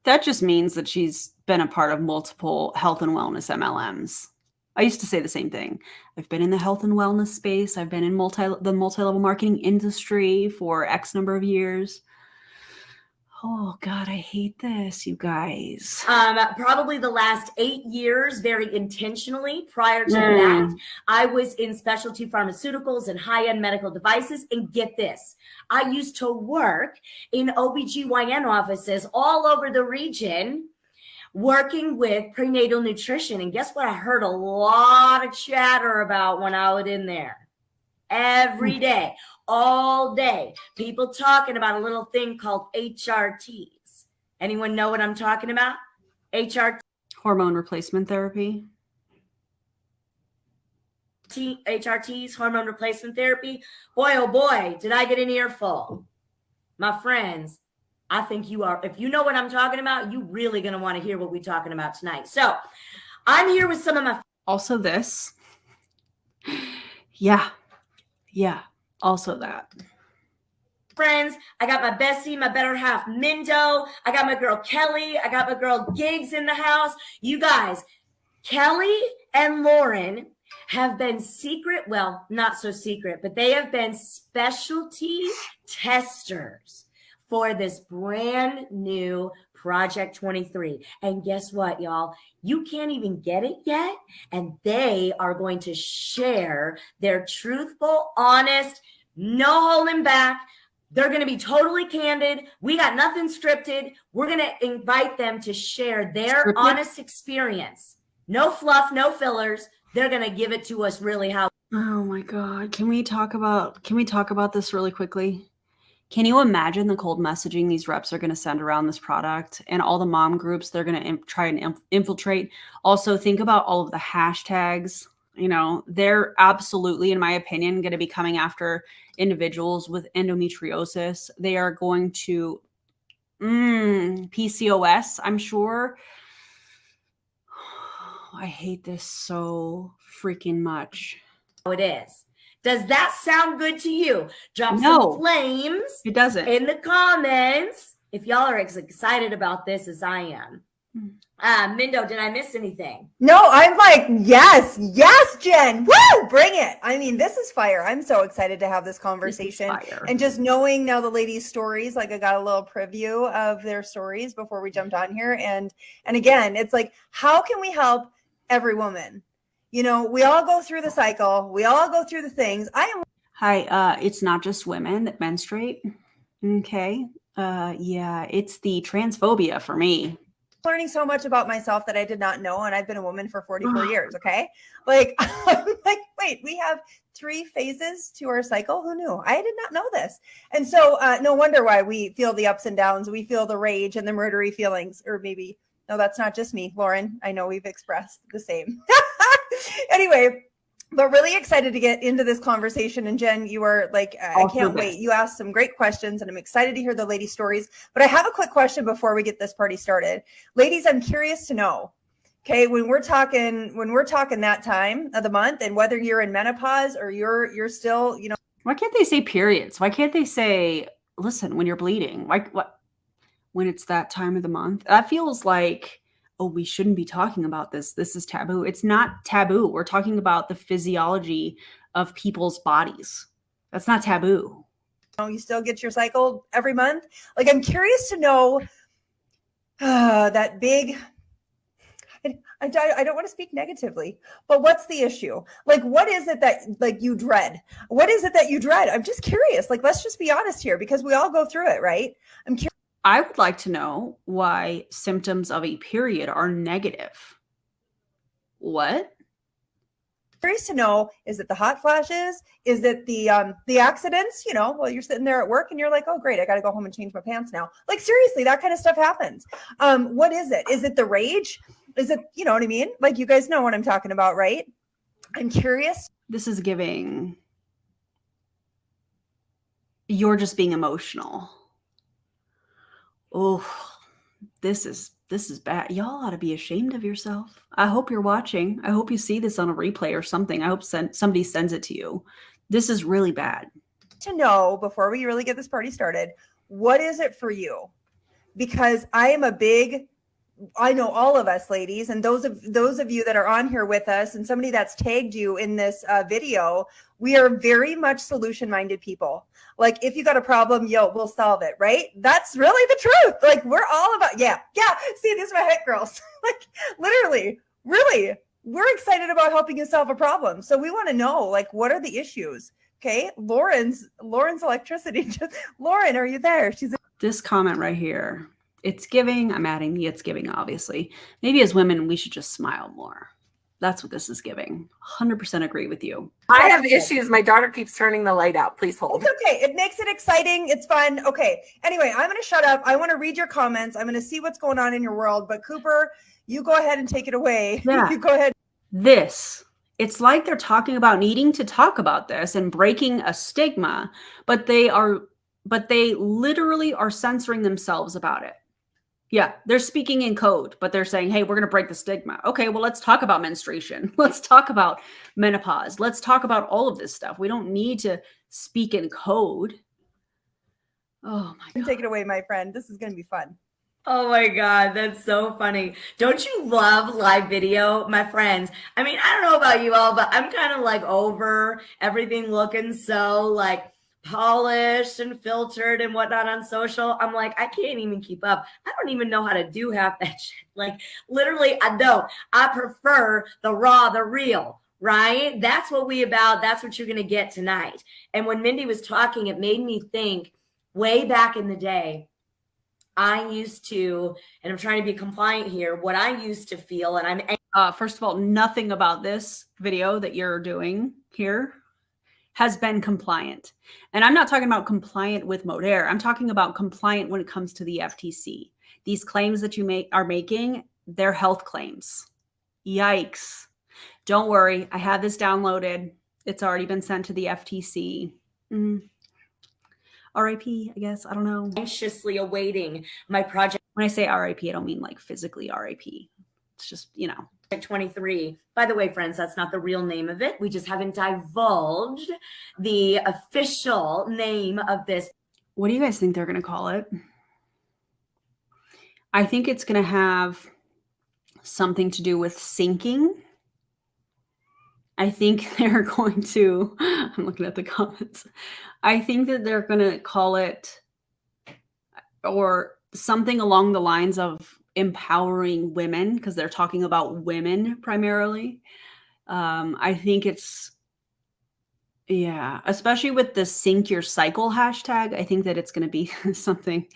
That just means that she's been a part of multiple health and wellness MLMs. I used to say the same thing. I've been in the health and wellness space. I've been in the multi-level marketing industry for X number of years. Oh God, I hate this, you guys. Probably the last 8 years, very intentionally. Prior to that, I was in specialty pharmaceuticals and high-end medical devices. And get this, I used to work in OBGYN offices all over the region, working with prenatal nutrition. And guess what? I heard a lot of chatter about when I was in there. Every day, all day, people talking about a little thing called HRTs. Anyone know what I'm talking about? HRT. Hormone replacement therapy. HRTs, hormone replacement therapy. Boy, oh boy, did I get an earful. My friends, I think you are, if you know what I'm talking about, you really going to want to hear what we're talking about tonight. So I'm here with some of my. Also this. Yeah. Also that. Friends, I got my bestie, my better half, Mindo. I got my girl, Kelly. I got my girl, Gigs in the house. You guys, Kelly and Lauren have been secret, well, not so secret, but they have been specialty testers for this brand new Project 23. And guess what, y'all? You can't even get it yet. And they are going to share their truthful, honest, no holding back. They're going to be totally candid. We got nothing scripted. We're going to invite them to share their honest experience. No fluff, no fillers. They're going to give it to us really how. Oh my God. Can we talk about this really quickly? Can you imagine the cold messaging these reps are going to send around this product and all the mom groups they're going to try and infiltrate? Also, think about all of the hashtags. You know, they're absolutely, in my opinion, going to be coming after individuals with endometriosis. They are going to PCOS, I'm sure. I hate this so freaking much. It is. Does that sound good to you? Drop some flames. It doesn't. In the comments if y'all are as excited about this as I am. Mindo, did I miss anything? No, I'm like, yes, Jen. Woo, bring it. I mean, this is fire. I'm so excited to have this conversation. And just knowing now the ladies' stories, like I got a little preview of their stories before we jumped on here. And again, it's like, how can we help every woman? You know, we all go through the cycle. We all go through the things. Hi, it's not just women that menstruate. Okay. Yeah, it's the transphobia for me. Learning so much about myself that I did not know, and I've been a woman for 44 years. Okay, like I'm like, wait, we have 3 phases to our cycle. Who knew? I did not know this. And so no wonder why we feel the ups and downs. We feel the rage and the murdery feelings. Or maybe no, that's not just me, Lauren. I know we've expressed the same. Anyway, but really excited to get into this conversation. And Jen, you are like, I can't wait. You asked some great questions and I'm excited to hear the ladies' stories. But I have a quick question before we get this party started. Ladies, I'm curious to know, okay, when we're talking that time of the month and whether you're in menopause or you're still, you know. Why can't they say periods? Why can't they say, listen, when you're bleeding? What when it's that time of the month? That feels like, oh, we shouldn't be talking about this. This is taboo. It's not taboo. We're talking about the physiology of people's bodies. That's not taboo. You still get your cycle every month. Like, I'm curious to know that big, I don't want to speak negatively, but what's the issue? Like, what is it that like you dread? What is it that you dread? I'm just curious. Like, let's just be honest here because we all go through it, right? I'm curious. I would like to know why symptoms of a period are negative. What? Curious to know, is it the hot flashes? Is it the accidents? You know, while you're sitting there at work and you're like, oh great, I got to go home and change my pants now. Like seriously, that kind of stuff happens. What is it? Is it the rage? Is it, you know what I mean? Like you guys know what I'm talking about, right? I'm curious. This is giving. You're just being emotional. Oh, this is bad. Y'all ought to be ashamed of yourself. I hope you're watching. I hope you see this on a replay or something. I hope somebody sends it to you. This is really bad. To know before we really get this party started, what is it for you? Because I know all of us ladies and those of you that are on here with us and somebody that's tagged you in this video, we are very much solution-minded people. Like if you got a problem, we'll solve it, right? That's really the truth. Like we're all about, yeah. See, these are my hit girls. Like literally, really, we're excited about helping you solve a problem. So we want to know, like, what are the issues? Okay, Lauren's electricity. Lauren, are you there? This comment right here. It's giving. I'm adding the it's giving, obviously. Maybe as women, we should just smile more. That's what this is giving. 100% agree with you. I have issues. My daughter keeps turning the light out. Please hold. It's okay. It makes it exciting. It's fun. Okay. Anyway, I'm going to shut up. I want to read your comments. I'm going to see what's going on in your world. But Cooper, you go ahead and take it away. Yeah. You go ahead. It's like they're talking about needing to talk about this and breaking a stigma, but they literally are censoring themselves about it. Yeah, they're speaking in code, but they're saying, hey, we're going to break the stigma. Okay, well, let's talk about menstruation. Let's talk about menopause. Let's talk about all of this stuff. We don't need to speak in code. Oh, my God. Take it away, my friend. This is going to be fun. Oh my God, that's so funny. Don't you love live video, my friends? I mean, I don't know about you all, but I'm kind of like over everything looking so like polished and filtered and whatnot on social. I'm like, I can't even keep up. I don't even know how to do half that shit. Like literally, I don't. I prefer the raw, the real, right? That's what we about. That's what you're going to get tonight. And when Mindy was talking, it made me think way back in the day, I used to, and I'm trying to be compliant here, what I used to feel, and I'm first of all, nothing about this video that you're doing here has been compliant. And I'm not talking about compliant with Modere. I'm talking about compliant when it comes to the FTC. These claims that you are making, they're health claims. Yikes. Don't worry. I had this downloaded. It's already been sent to the FTC. RIP, I guess. I don't know. Anxiously awaiting my project. When I say RIP, I don't mean like physically RIP. It's just, 23. By the way, friends, that's not the real name of it. We just haven't divulged the official name of this. What do you guys think they're going to call it? I think it's going to have something to do with syncing. I think they're going to, I'm looking at the comments. I think that they're going to call it, or something along the lines of empowering women, because they're talking about women primarily. I think it's, yeah, especially with the sync your cycle hashtag, I think that it's going to be something.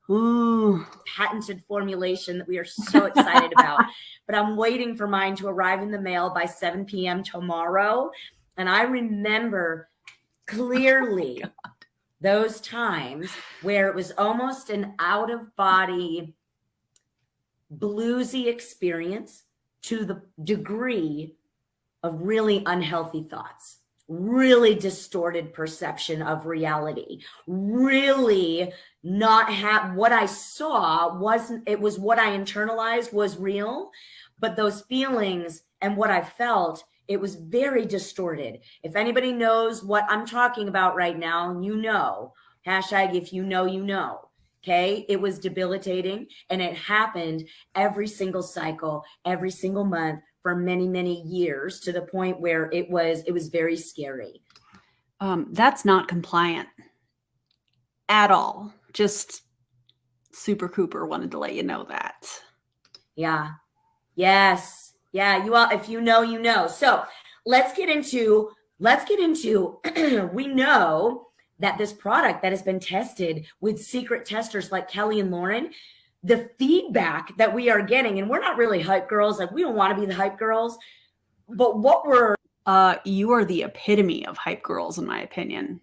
Ooh. Patented formulation that we are so excited about. But I'm waiting for mine to arrive in the mail by 7 p.m. tomorrow. And I remember clearly those times where it was almost an out of body bluesy experience to the degree of really unhealthy thoughts, really distorted perception of reality, really not have what I saw wasn't, it was what I internalized was real, but those feelings and what I felt, it was very distorted. If anybody knows what I'm talking about right now, you know, hashtag if you know, you know. Okay. It was debilitating, and it happened every single cycle, every single month for many, many years, to the point where it was very scary. That's not compliant at all. Just Super Cooper wanted to let you know that. Yeah. Yes. Yeah. You all, if you know, you know. So let's get into, we know that this product that has been tested with secret testers like Kelly and Lauren, the feedback that we are getting, and we're not really hype girls. Like, we don't want to be the hype girls, but what we're, you are the epitome of hype girls, in my opinion.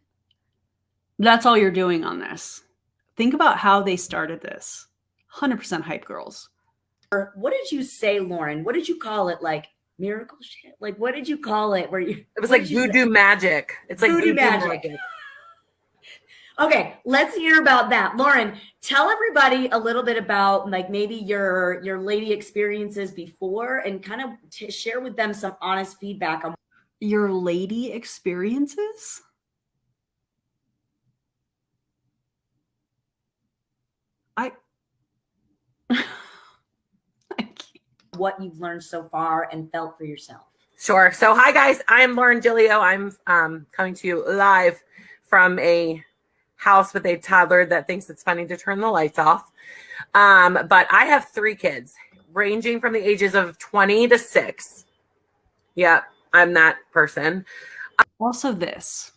That's all you're doing on this. Think about how they started this. 100% hype girls. what did you say, Lauren? What did you call it? Like miracle shit? Like, what did you call it? Where you? It was like voodoo magic. It's like voodoo magic. Okay, let's hear about that. Lauren, tell everybody a little bit about, like, maybe your lady experiences before, and kind of share with them some honest feedback on your lady experiences. what you've learned so far and felt for yourself. Sure. So hi guys, I'm Lauren Gillio. I'm coming to you live from a house with a toddler that thinks it's funny to turn the lights off. But I have 3 kids ranging from the ages of 20 to 6. Yep, I'm that person. Also this.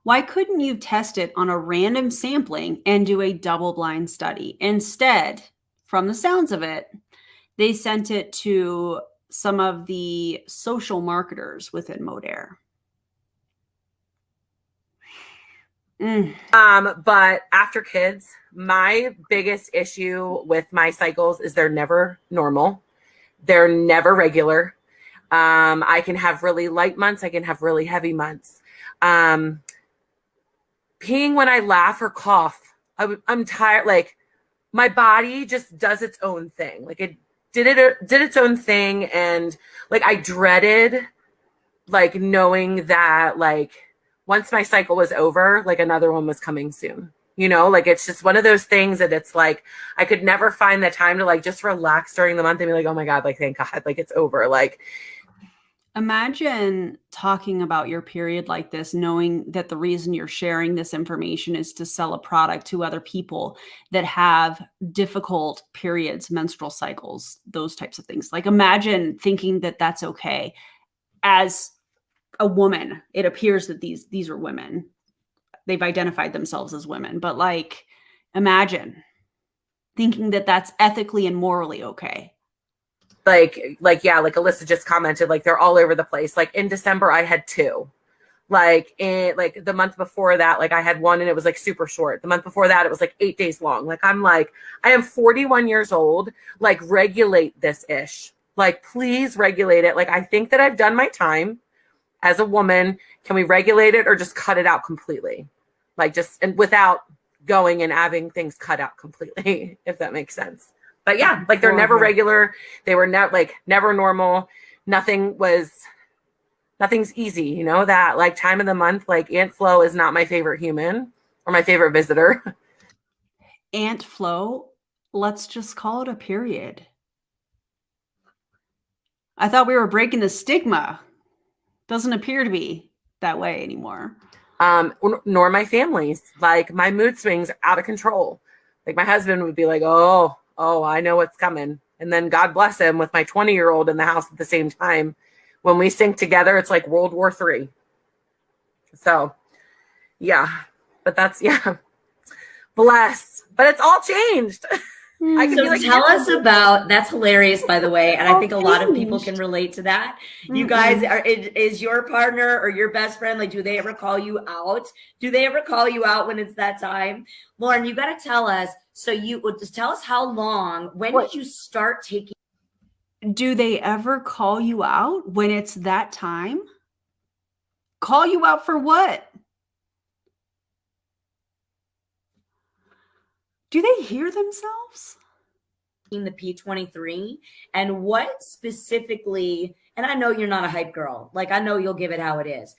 Why couldn't you test it on a random sampling and do a double-blind study? Instead, from the sounds of it, they sent it to some of the social marketers within Modere. But after kids, my biggest issue with my cycles is they're never normal. They're never regular. I can have really light months. I can have really heavy months. Peeing when I laugh or cough. I'm tired. Like, my body just does its own thing. Like, it did its own thing. And like, I dreaded like knowing that like once my cycle was over, like another one was coming soon. You know, like, it's just one of those things that it's like, I could never find the time to like just relax during the month and be like, oh my God, like, thank God, like, it's over. Like, imagine talking about your period like this, knowing that the reason you're sharing this information is to sell a product to other people that have difficult periods, menstrual cycles, those types of things. Like, imagine thinking that that's okay. As a woman, it appears that these are women. They've identified themselves as women, but like, imagine thinking that that's ethically and morally okay. Like, yeah, like Alyssa just commented, like, they're all over the place. Like, in December, I had 2. Like, in like the month before that, like, I had 1 and it was like super short. The month before that, it was like 8 days long. Like, I'm like, I am 41 years old. Like, regulate this ish. Like, please regulate it. Like, I think that I've done my time as a woman. Can we regulate it or just cut it out completely? Like, just, and without going and having things cut out completely, if that makes sense. But yeah, like, they're never regular. They were never normal. Nothing's easy, you know, that like time of the month, like Aunt Flo is not my favorite human or my favorite visitor. Aunt Flo, let's just call it a period. I thought we were breaking the stigma. Doesn't appear to be that way anymore. Nor my family's. Like, my mood swings are out of control. Like, my husband would be like, oh, I know what's coming. And then God bless him with my 20-year-old in the house at the same time. When we sync together, it's like World War III. So, yeah. But that's, yeah. Bless. But it's all changed. I can So be like, tell us about, that's hilarious, by the way. And I think a lot of people changed. can relate to that. You guys is your partner or your best friend, like, do they ever call you out? Do they ever call you out when it's that time? Lauren, you got to tell us. So you would just tell us how long, when did you start taking? Do they ever call you out when it's that time? Call you out for what? Do they hear themselves? The P23 and what specifically, and I know you're not a hype girl, like I know you'll give it how it is.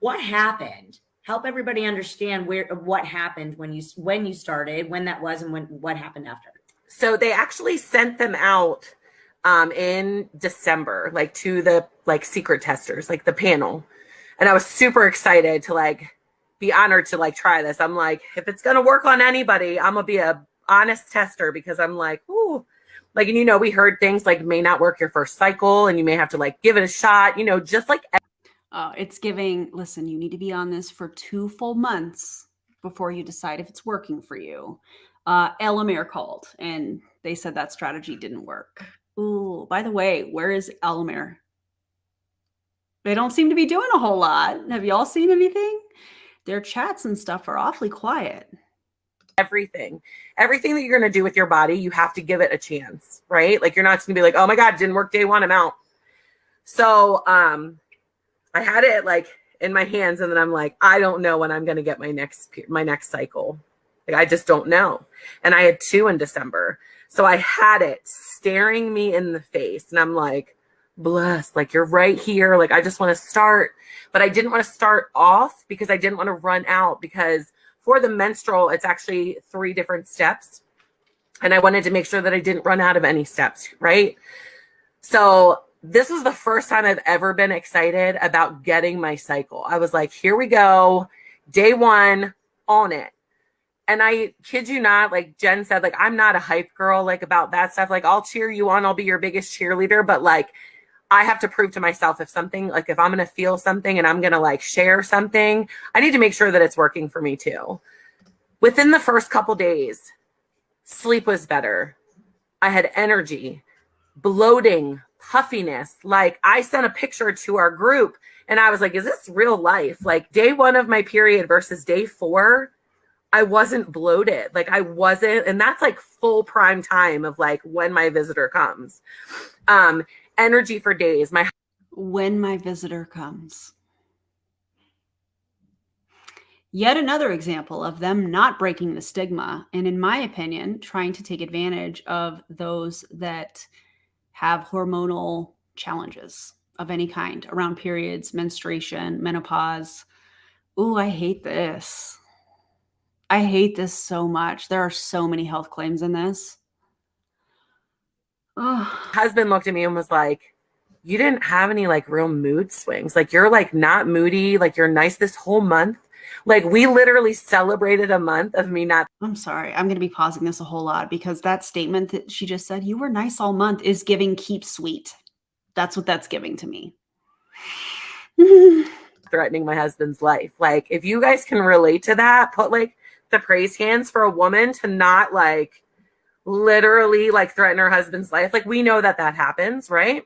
What happened? Help everybody understand what happened when you started, when that was, and what happened after. So they actually sent them out in December, like, to the like secret testers, like the panel. And I was super excited to like be honored to like try this. I'm like, if it's gonna work on anybody, I'm gonna be a honest tester, because I'm like, ooh, like, and we heard things like may not work your first cycle and you may have to like give it a shot, just like it's giving, listen, you need to be on this for 2 full months before you decide if it's working for you. Elamir called and they said that strategy didn't work. Ooh, by the way, where is Elamir? They don't seem to be doing a whole lot. Have y'all seen anything? Their chats and stuff are awfully quiet. everything that you're going to do with your body, you have to give it a chance, right? Like, you're not just gonna be like, oh my God, didn't work day 1, I'm out. So I had it like in my hands, and then I'm like, I don't know when I'm going to get my next cycle. Like, I just don't know. And I had 2 in December. So I had it staring me in the face, and I'm like, bless, like, you're right here. Like, I just want to start, but I didn't want to start off because I didn't want to run out, because for the menstrual, it's actually 3 different steps. And I wanted to make sure that I didn't run out of any steps, right? So this was the first time I've ever been excited about getting my cycle. I was like, here we go. Day 1, on it. And I kid you not, like Jen said, like, I'm not a hype girl, like, about that stuff. Like, I'll cheer you on. I'll be your biggest cheerleader. But like, I have to prove to myself if I'm going to feel something and I'm going to like share something, I need to make sure that it's working for me too. Within the first couple days, sleep was better. I had energy, bloating, puffiness. Like, I sent a picture to our group and I was like, is this real life? Like, day 1 of my period versus day 4, I wasn't bloated. Like, I wasn't, and that's like full prime time of like when my visitor comes. Energy for days. When my visitor comes. Yet another example of them not breaking the stigma, and in my opinion, trying to take advantage of those that have hormonal challenges of any kind around periods, menstruation, menopause. Ooh, I hate this. I hate this so much. There are so many health claims in this. My husband looked at me and was like, you didn't have any like real mood swings. Like, you're like not moody. Like, you're nice this whole month. Like, we literally celebrated a month of me not. I'm sorry. I'm going to be pausing this a whole lot because that statement that she just said, you were nice all month, is giving keep sweet. That's what that's giving to me. Threatening my husband's life. Like, if you guys can relate to that, put like the praise hands for a woman to not like literally like threaten her husband's life. Like, we know that happens, right?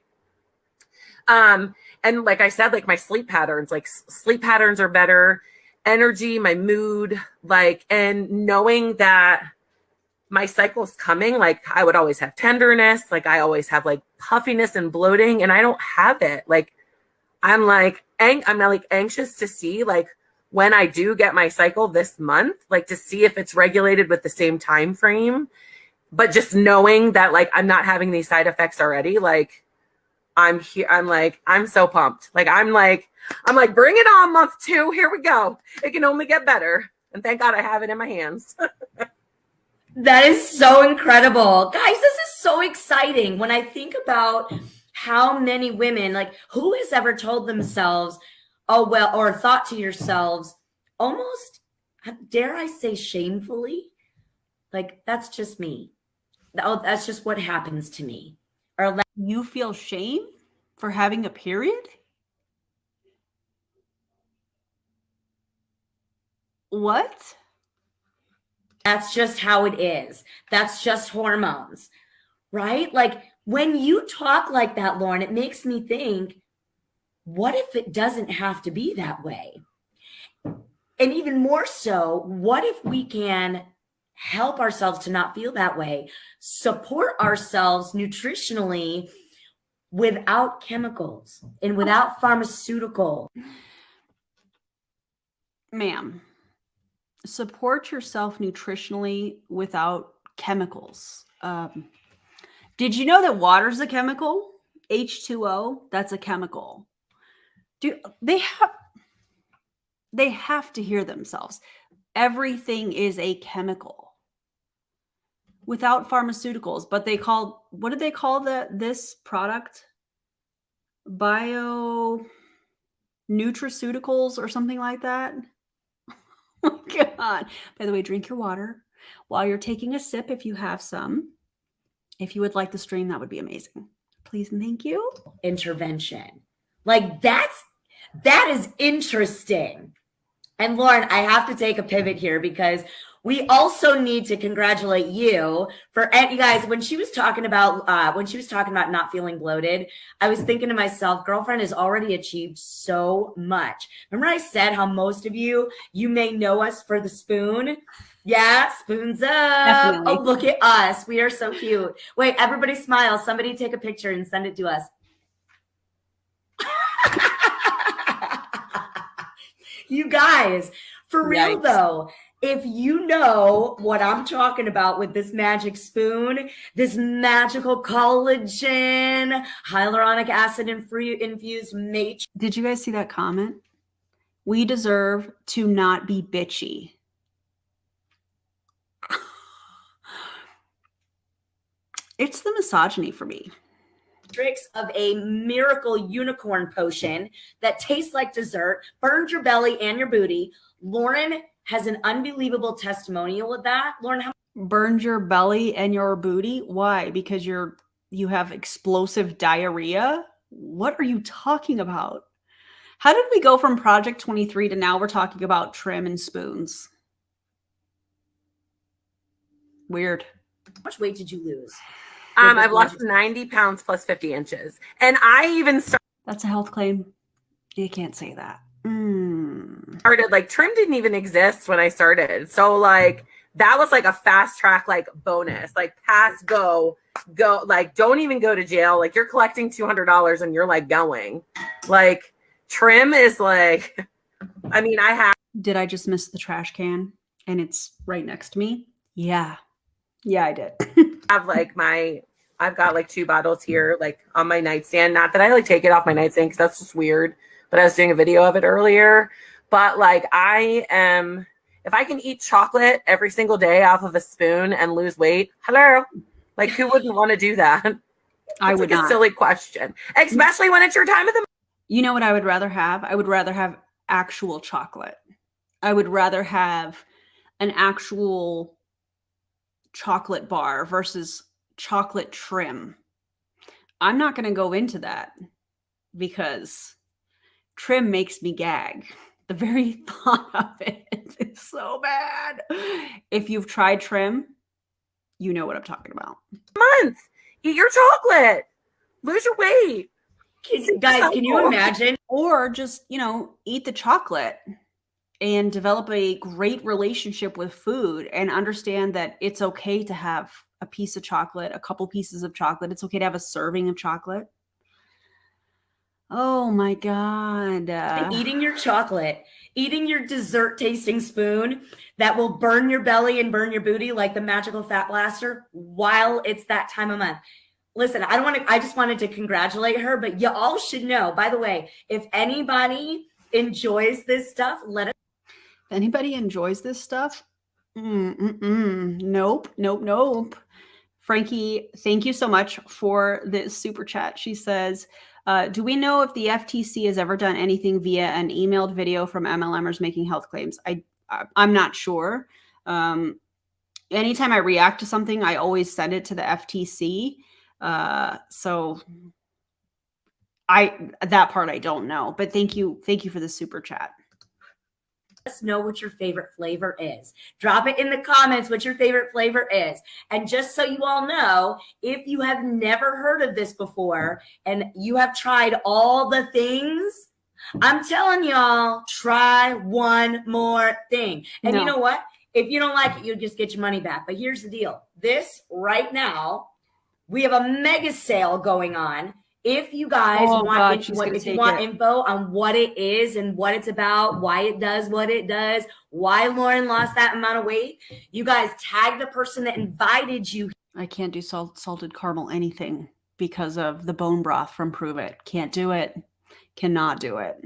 And like I said, like, my sleep patterns are better, energy, my mood, like, and knowing that my cycle's coming, like, I would always have tenderness. Like, I always have like puffiness and bloating, and I don't have it. Like, I'm anxious to see like when I do get my cycle this month, like, to see if it's regulated with the same time frame. But just knowing that like I'm not having these side effects already, like, I'm here. I'm so pumped. Like, I'm like, bring it on, month 2. Here we go. It can only get better. And thank God I have it in my hands. That is so incredible. Guys, this is so exciting. When I think about how many women, like, who has ever told themselves, oh, well, or thought to yourselves, almost, dare I say, shamefully, like, that's just me. Oh, that's just what happens to me. Or You feel shame for having a period? What? that's just how it is. That's just hormones, right? Like when you talk like that, Lauren, it makes me think, what if it doesn't have to be that way? And even more so, what if we can help ourselves to not feel that way, support ourselves nutritionally without chemicals and without pharmaceutical? Ma'am, support yourself nutritionally without chemicals. Did you know that water's a chemical? H2O, that's a chemical. They have to hear themselves. Everything is a chemical without pharmaceuticals, but what did they call this product? Bio nutraceuticals or something like that. Oh my God. By the way, drink your water while you're taking a sip if you have some. If you would like the stream, that would be amazing. Please and thank you. Intervention. Like that is interesting. And Lauren, I have to take a pivot here because we also need to congratulate you for, and you guys, when she was talking about not feeling bloated, I was thinking to myself, girlfriend has already achieved so much. Remember I said how most of you may know us for the spoon. Yeah, spoons up. Definitely. Oh, look at us. We are so cute. Wait, everybody smile. Somebody take a picture and send it to us. You guys, for real though, if you know what I'm talking about with this magic spoon, this magical collagen, hyaluronic acid infused matrix. Did you guys see that comment? We deserve to not be bitchy. It's the misogyny for me. Of a miracle unicorn potion that tastes like dessert, burns your belly and your booty. Lauren has an unbelievable testimonial of that. Lauren, how Burns your belly and your booty? Why? Because you have explosive diarrhea? What are you talking about? How did we go from Project 23 to now we're talking about trim and spoons? Weird. much weight did you lose? I've lost 90 pounds plus 50 inches. And I even That's a health claim. You can't say that. started, like, trim didn't even exist when I started. So, like, that was like a fast track, like, bonus. Like, pass, go, like, don't even go to jail. Like, you're collecting $200 and you're, like, going. Like, trim is, like, I mean, Did I just miss the trash can? And it's right next to me? Yeah. Yeah, I did. have like I've got like 2 bottles here, like on my nightstand. Not that I like take it off my nightstand because that's just weird, but I was doing a video of it earlier. But like if I can eat chocolate every single day off of a spoon and lose weight, hello, like who wouldn't want to do that? I would like not. A silly question, especially when it's your time of the month. You know what I would rather have? I would rather have actual chocolate. I would rather have an actual chocolate bar versus chocolate trim. I'm not going to go into that because trim makes me gag. The very thought of it is so bad. If you've tried trim, you know what I'm talking about. Month, eat your chocolate, lose your weight. Guys, can you imagine? Or just, eat the chocolate and develop a great relationship with food and understand that it's okay to have a piece of chocolate, a couple pieces of chocolate. It's okay to have a serving of chocolate. Oh my God. Eating your chocolate, eating your dessert tasting spoon that will burn your belly and burn your booty like the magical fat blaster while it's that time of month. Listen, I just wanted to congratulate her, but you all should know, by the way, if anybody enjoys this stuff, let us. If anybody enjoys this stuff, nope. Frankie, thank you so much for this super chat. She says, do we know if the FTC has ever done anything via an emailed video from MLMers making health claims? I'm not sure. Anytime I react to something, I always send it to the FTC. So that part I don't know, but thank you for the super chat. Let us know what your favorite flavor is. Drop it in the comments what your favorite flavor is. And just so you all know, if you have never heard of this before and you have tried all the things, I'm telling y'all, try one more thing. And you know what? If you don't like it, you'll just get your money back. But here's the deal. This right now, we have a mega sale going on. If you guys want info on what it is and what it's about, why it does what it does, why Lauren lost that amount of weight, you guys tag the person that invited you. I can't do salted caramel anything because of the bone broth from Prove It. Can't do it. Cannot do it.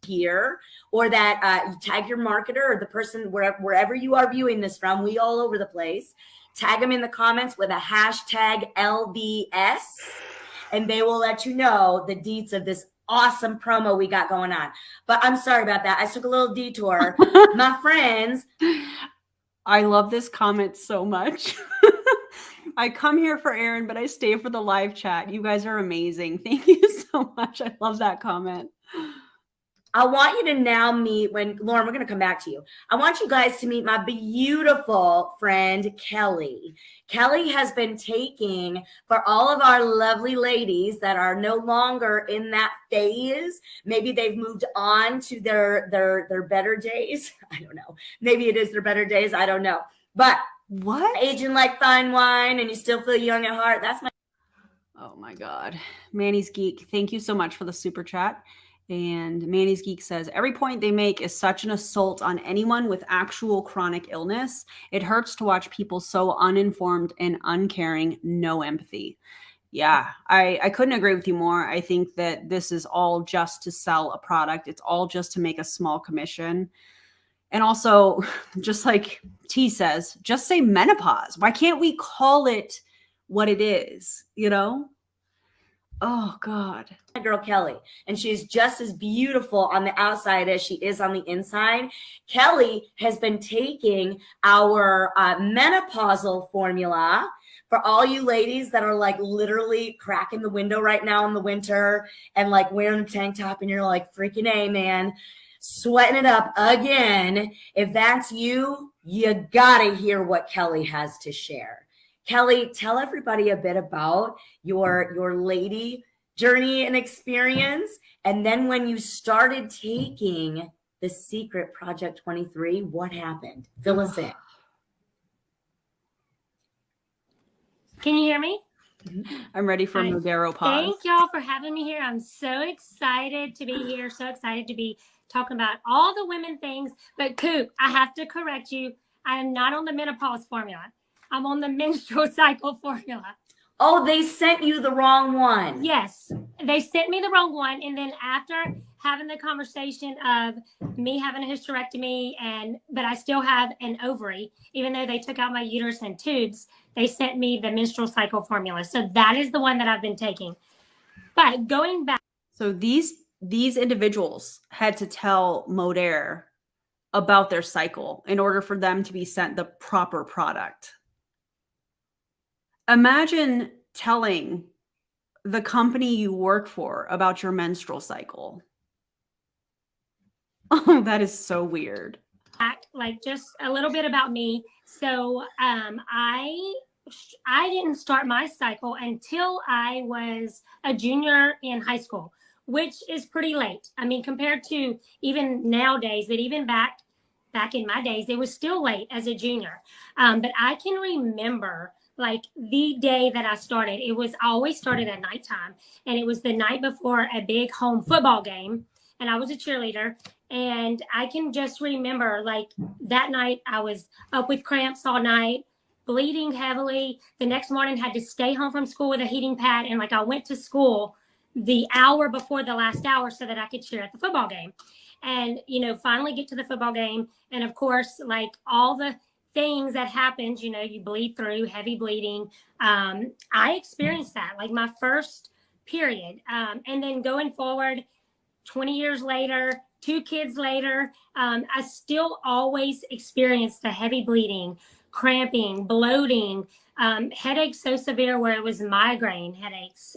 Here, or that you tag your marketer or the person wherever you are viewing this from. We all over the place. Tag them in the comments with a hashtag LBS. And they will let you know the deets of this awesome promo we got going on. But I'm sorry about that. I took a little detour. My friends. I love this comment so much. I come here for Erin, but I stay for the live chat. You guys are amazing. Thank you so much. I love that comment. I want you to now meet Lauren, we're going to come back to you. I want you guys to meet my beautiful friend, Kelly. Kelly has been taking for all of our lovely ladies that are no longer in that phase. Maybe they've moved on to their better days. I don't know. Maybe it is their better days. I don't know. But what? Aging like fine wine and you still feel young at heart. That's my. Oh my God. Manny's Geek. Thank you so much for the super chat. And Manny's Geek says, every point they make is such an assault on anyone with actual chronic illness. It hurts to watch people so uninformed and uncaring, no empathy. Yeah, I couldn't agree with you more. I think that this is all just to sell a product. It's all just to make a small commission. And also, just like T says, just say menopause. Why can't we call it what it is, you know? Oh, God. My girl Kelly, and she's just as beautiful on the outside as she is on the inside. Kelly has been taking our menopausal formula for all you ladies that are like literally cracking the window right now in the winter and like wearing a tank top and you're like freaking A, man, sweating it up again. If that's you, you gotta hear what Kelly has to share. Kelly, tell everybody a bit about your lady journey and experience. And then when you started taking the secret Project 23, what happened? Fill us in. Can you hear me? I'm ready for Modere pause. Thank y'all for having me here. I'm so excited to be here. So excited to be talking about all the women things. But Coop, I have to correct you. I am not on the menopause formula. I'm on the menstrual cycle formula. Oh, they sent you the wrong one. Yes, they sent me the wrong one. And then after having the conversation of me having a hysterectomy, but I still have an ovary, even though they took out my uterus and tubes, they sent me the menstrual cycle formula. So that is the one that I've been taking. But going back. So these individuals had to tell Modere about their cycle in order for them to be sent the proper product. Imagine telling the company you work for about your menstrual cycle. Oh, that is so weird. Like just a little bit about me. So I didn't start my cycle until I was a junior in high school, which is pretty late. I mean, compared to even nowadays, but even back in my days, it was still late as a junior. But I can remember like the day that I started, I always started at nighttime, and it was the night before a big home football game, and I was a cheerleader. And I can just remember like that night I was up with cramps all night, bleeding heavily. The next morning had to stay home from school with a heating pad. And like I went to school the hour before the last hour so that I could cheer at the football game. And, finally get to the football game. And of course, like all the things that happens, you know, you bleed through, heavy bleeding. I experienced that, like my first period. And then going forward, 20 years later, 2 kids later, I still always experienced the heavy bleeding, cramping, bloating, headaches so severe where it was migraine headaches,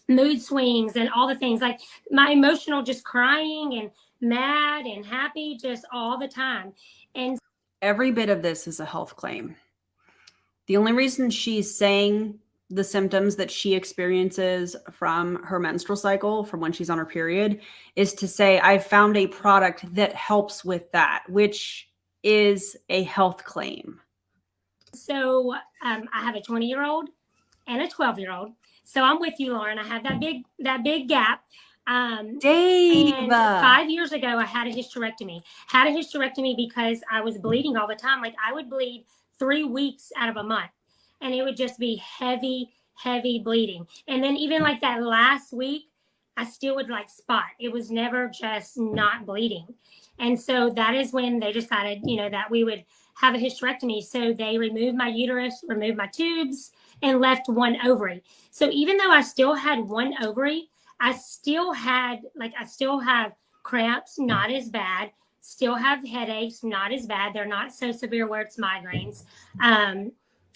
mood swings, and all the things, like my emotional, just crying and mad and happy just all the time. And every bit of this is a health claim. The only reason she's saying the symptoms that she experiences from her menstrual cycle, from when she's on her period, is to say, I found a product that helps with that, which is a health claim. so I have a 20-year-old and a 12-year-old. So I'm with you, Lauren. I have that big gap. Dave. And 5 years ago, I had a hysterectomy. Had a hysterectomy because I was bleeding all the time. Like I would bleed 3 weeks out of a month, and it would just be heavy, heavy bleeding. And then even like that last week, I still would like spot. It was never just not bleeding. And so that is when they decided, you know, that we would have a hysterectomy. So they removed my uterus, removed my tubes, and left one ovary. So even though I still had one ovary, I still have cramps, not as bad, still have headaches, not as bad. They're not so severe where it's migraines.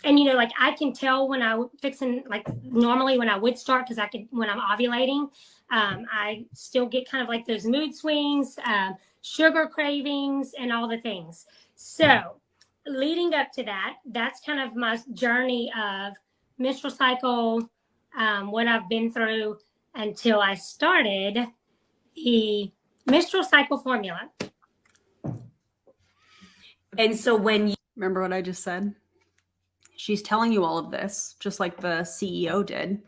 And, you know, like I can tell when I fixing, like normally when I would start, because when I'm ovulating, I still get kind of like those mood swings, sugar cravings, and all the things. So leading up to that, that's kind of my journey of menstrual cycle, what I've been through until I started the menstrual cycle formula. And so when you Remember what I just said? She's telling you all of this, just like the CEO did,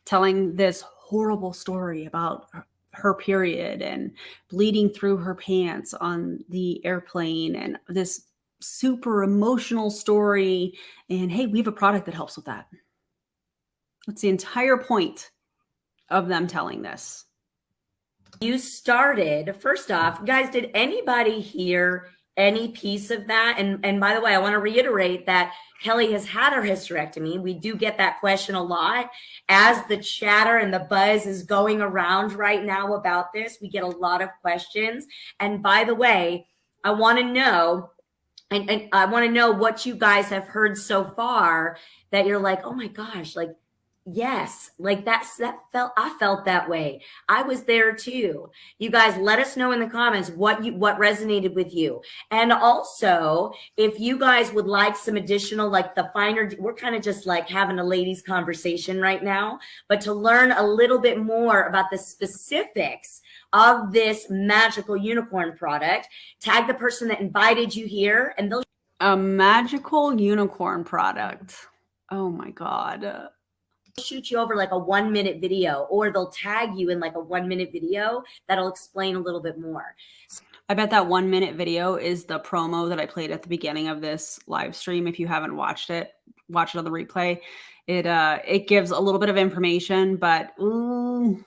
telling this horrible story about her period and bleeding through her pants on the airplane, and this super emotional story. And hey, we have a product that helps with that. That's the entire point of them telling this. you started, first off, guys, did anybody hear any piece of that? And by the way, I want to reiterate that Kelly has had her hysterectomy. We do get that question a lot as the chatter and the buzz is going around right now about this. We get a lot of questions. And by the way, I want to know, and I want to know what you guys have heard so far that you're like, oh my gosh, like, yes, like I felt that way. I was there too. You guys, let us know in the comments what resonated with you. And also, if you guys would like some additional, like the finer, we're kind of just like having a ladies conversation right now, but to learn a little bit more about the specifics of this magical unicorn product, tag the person that invited you here, and they'll A magical unicorn product. Oh my God. shoot you over like a 1-minute video, or they'll tag you in like a 1-minute video that'll explain a little bit more. I bet that 1-minute video is the promo that I played at the beginning of this live stream. If you haven't watched it, watch it on the replay. It gives a little bit of information, but I'm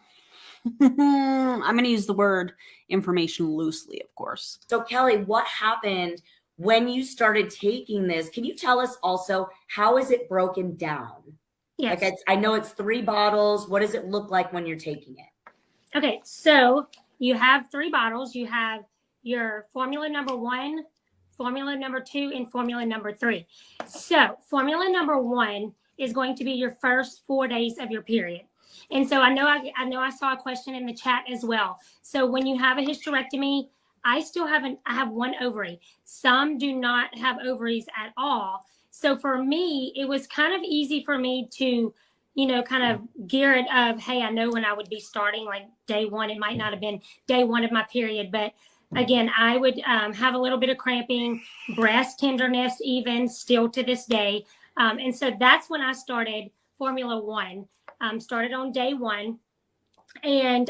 going to use the word information loosely, of course. So Kelly, what happened when you started taking this? Can you tell us also, how is it broken down? Yes. Like I know it's 3 bottles. What does it look like when you're taking it? Okay, so you have 3 bottles. You have your formula number 1, formula number 2, and formula number 3. So formula number 1 is going to be your first 4 days of your period. And so I know I saw a question in the chat as well. So when you have a hysterectomy, I have 1 ovary. Some do not have ovaries at all. So for me, it was kind of easy for me to, you know, kind of gear it of, hey, I know when I would be starting, like day 1. It might not have been day 1 of my period, but again, I would have a little bit of cramping, breast tenderness, even still to this day. And so that's when I started Formula 1. Started on day 1. And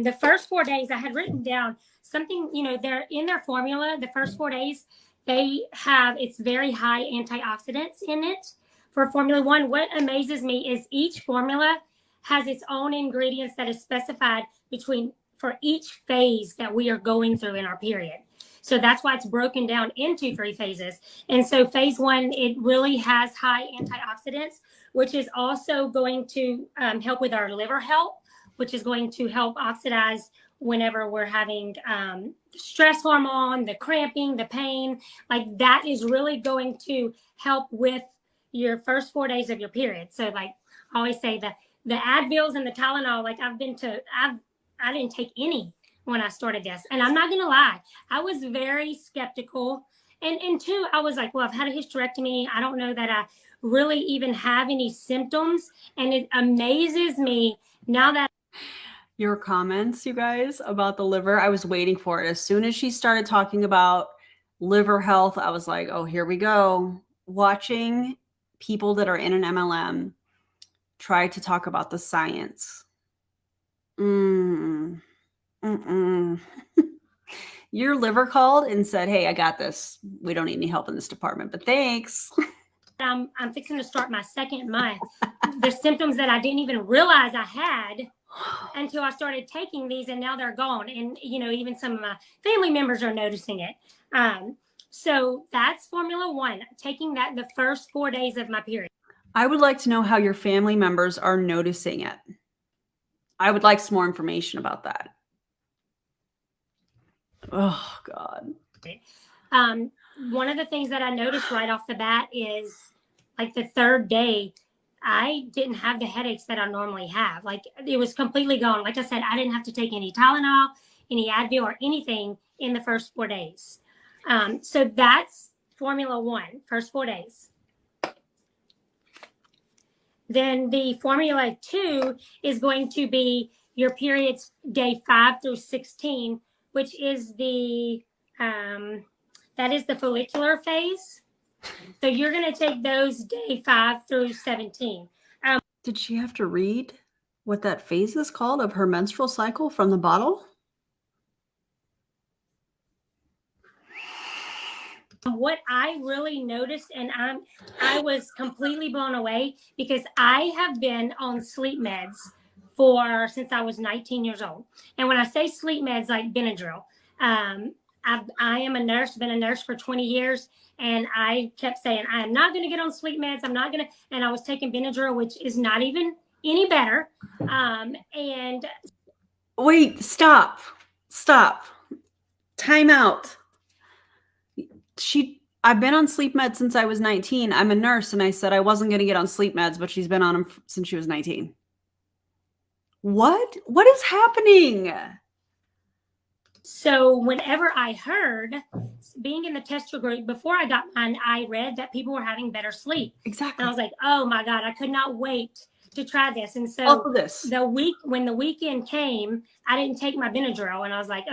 the first 4 days I had written down something, you know, they're in their formula, the first 4 days, it's very high antioxidants in it for Formula 1. What amazes me is each formula has its own ingredients that is specified for each phase that we are going through in our period. So that's why it's broken down into 3 phases. And so phase 1, it really has high antioxidants, which is also going to help with our liver health, which is going to help oxidize whenever we're having stress hormone, the cramping, the pain. Like that is really going to help with your first 4 days of your period. So like I always say the Advils and the Tylenol, like I didn't take any when I started this. And I'm not going to lie, I was very skeptical. And two, I was like, well, I've had a hysterectomy. I don't know that I really even have any symptoms. And it amazes me now that Your comments, you guys, about the liver, I was waiting for it. As soon as she started talking about liver health, I was like, oh, here we go. Watching people that are in an MLM try to talk about the science. Your liver called and said, hey, I got this. We don't need any help in this department, but thanks. I'm fixing to start my 2nd month. The symptoms that I didn't even realize I had until I started taking these, and now they're gone. And, you know, even some of my family members are noticing it. So that's Formula 1, taking that the first 4 days of my period. I would like to know how your family members are noticing it. I would like some more information about that. Oh, God. One of the things that I noticed right off the bat is like the 3rd day, I didn't have the headaches that I normally have. Like it was completely gone. Like I said, I didn't have to take any Tylenol, any Advil, or anything in the first 4 days. So that's Formula 1, first 4 days. Then the Formula 2 is going to be your periods day 5 through 16, which is that is the follicular phase. So you're going to take those day 5 through 17. Did she have to read what that phase is called of her menstrual cycle from the bottle? What I really noticed, and I was completely blown away because I have been on sleep meds since I was 19 years old. And when I say sleep meds, like Benadryl, I am a nurse, been a nurse for 20 years. And I kept saying, I am not going to get on sleep meds. I'm not going to. And I was taking Benadryl, which is not even any better. And wait, stop. Time out. I've been on sleep meds since I was 19. I'm a nurse, and I said I wasn't going to get on sleep meds, but she's been on them since she was 19. What is happening? So whenever I heard, being in the tester group, before I got mine, I read that people were having better sleep. Exactly. And I was like, oh my God, I could not wait to try this. And so Also this. when the weekend came, I didn't take my Benadryl, and I was like,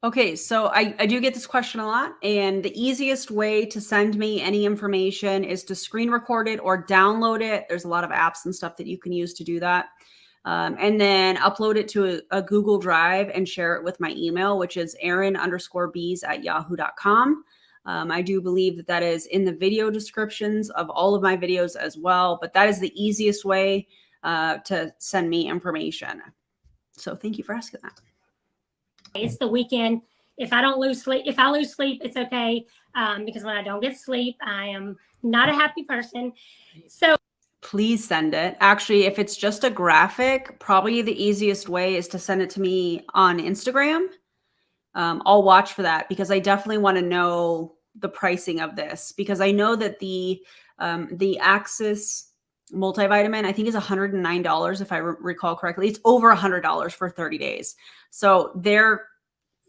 Okay, so I do get this question a lot, and the easiest way to send me any information is to screen record it or download it. There's a lot of apps and stuff that you can use to do that. And then upload it to a Google Drive and share it with my email, which is Erin_Bies@yahoo.com. I do believe that is in the video descriptions of all of my videos as well, but that is the easiest way to send me information. So thank you for asking that. it's the weekend. If I lose sleep, it's okay. Because when I don't get sleep, I am not a happy person. So please send it. Actually, if it's just a graphic, probably the easiest way is to send it to me on Instagram. I'll watch for that because I definitely want to know the pricing of this, because I know that the Axis multivitamin, I think, is $109 if I recall correctly. It's over $100 for 30 days. So they're,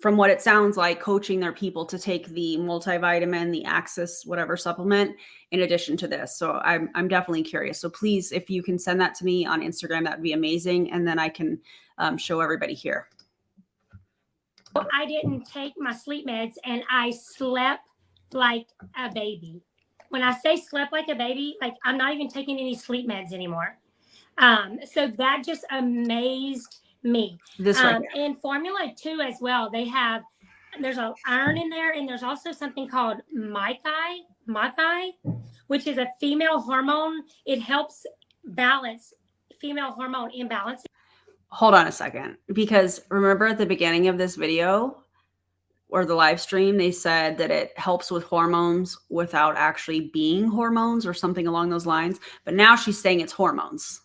from what it sounds like, coaching their people to take the multivitamin, the Axis, whatever supplement, in addition to this. So I'm definitely curious. So please, if you can send that to me on Instagram, that'd be amazing. And then I can show everybody here. I didn't take my sleep meds, and I slept like a baby. When I say slept like a baby, like I'm not even taking any sleep meds anymore. So that just amazed me. This right here. And Formula 2 as well, there's an iron in there, and there's also something called Makai, which is a female hormone. It helps balance female hormone imbalance. Hold on a second, because remember at the beginning of this video, or the live stream, they said that it helps with hormones without actually being hormones or something along those lines. But now she's saying it's hormones.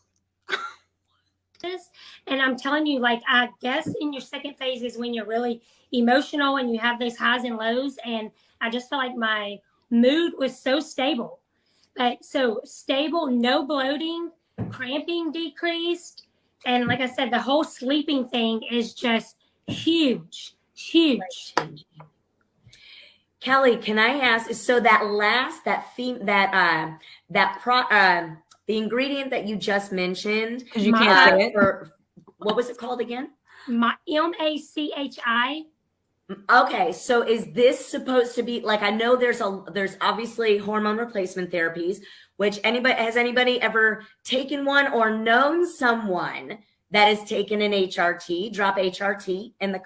And I'm telling you, like, I guess in your second phase is when you're really emotional and you have those highs and lows. And I just felt like my mood was so stable. But so stable, no bloating, cramping decreased. And like I said, the whole sleeping thing is just huge, huge. Kelly, can I ask? So that last, the ingredient that you just mentioned, Because you can't say it. What was it called again? My MACHI. Okay, so is this supposed to be like, I know there's obviously hormone replacement therapies, which has anybody ever taken one or known someone that has taken an HRT? Drop HRT in the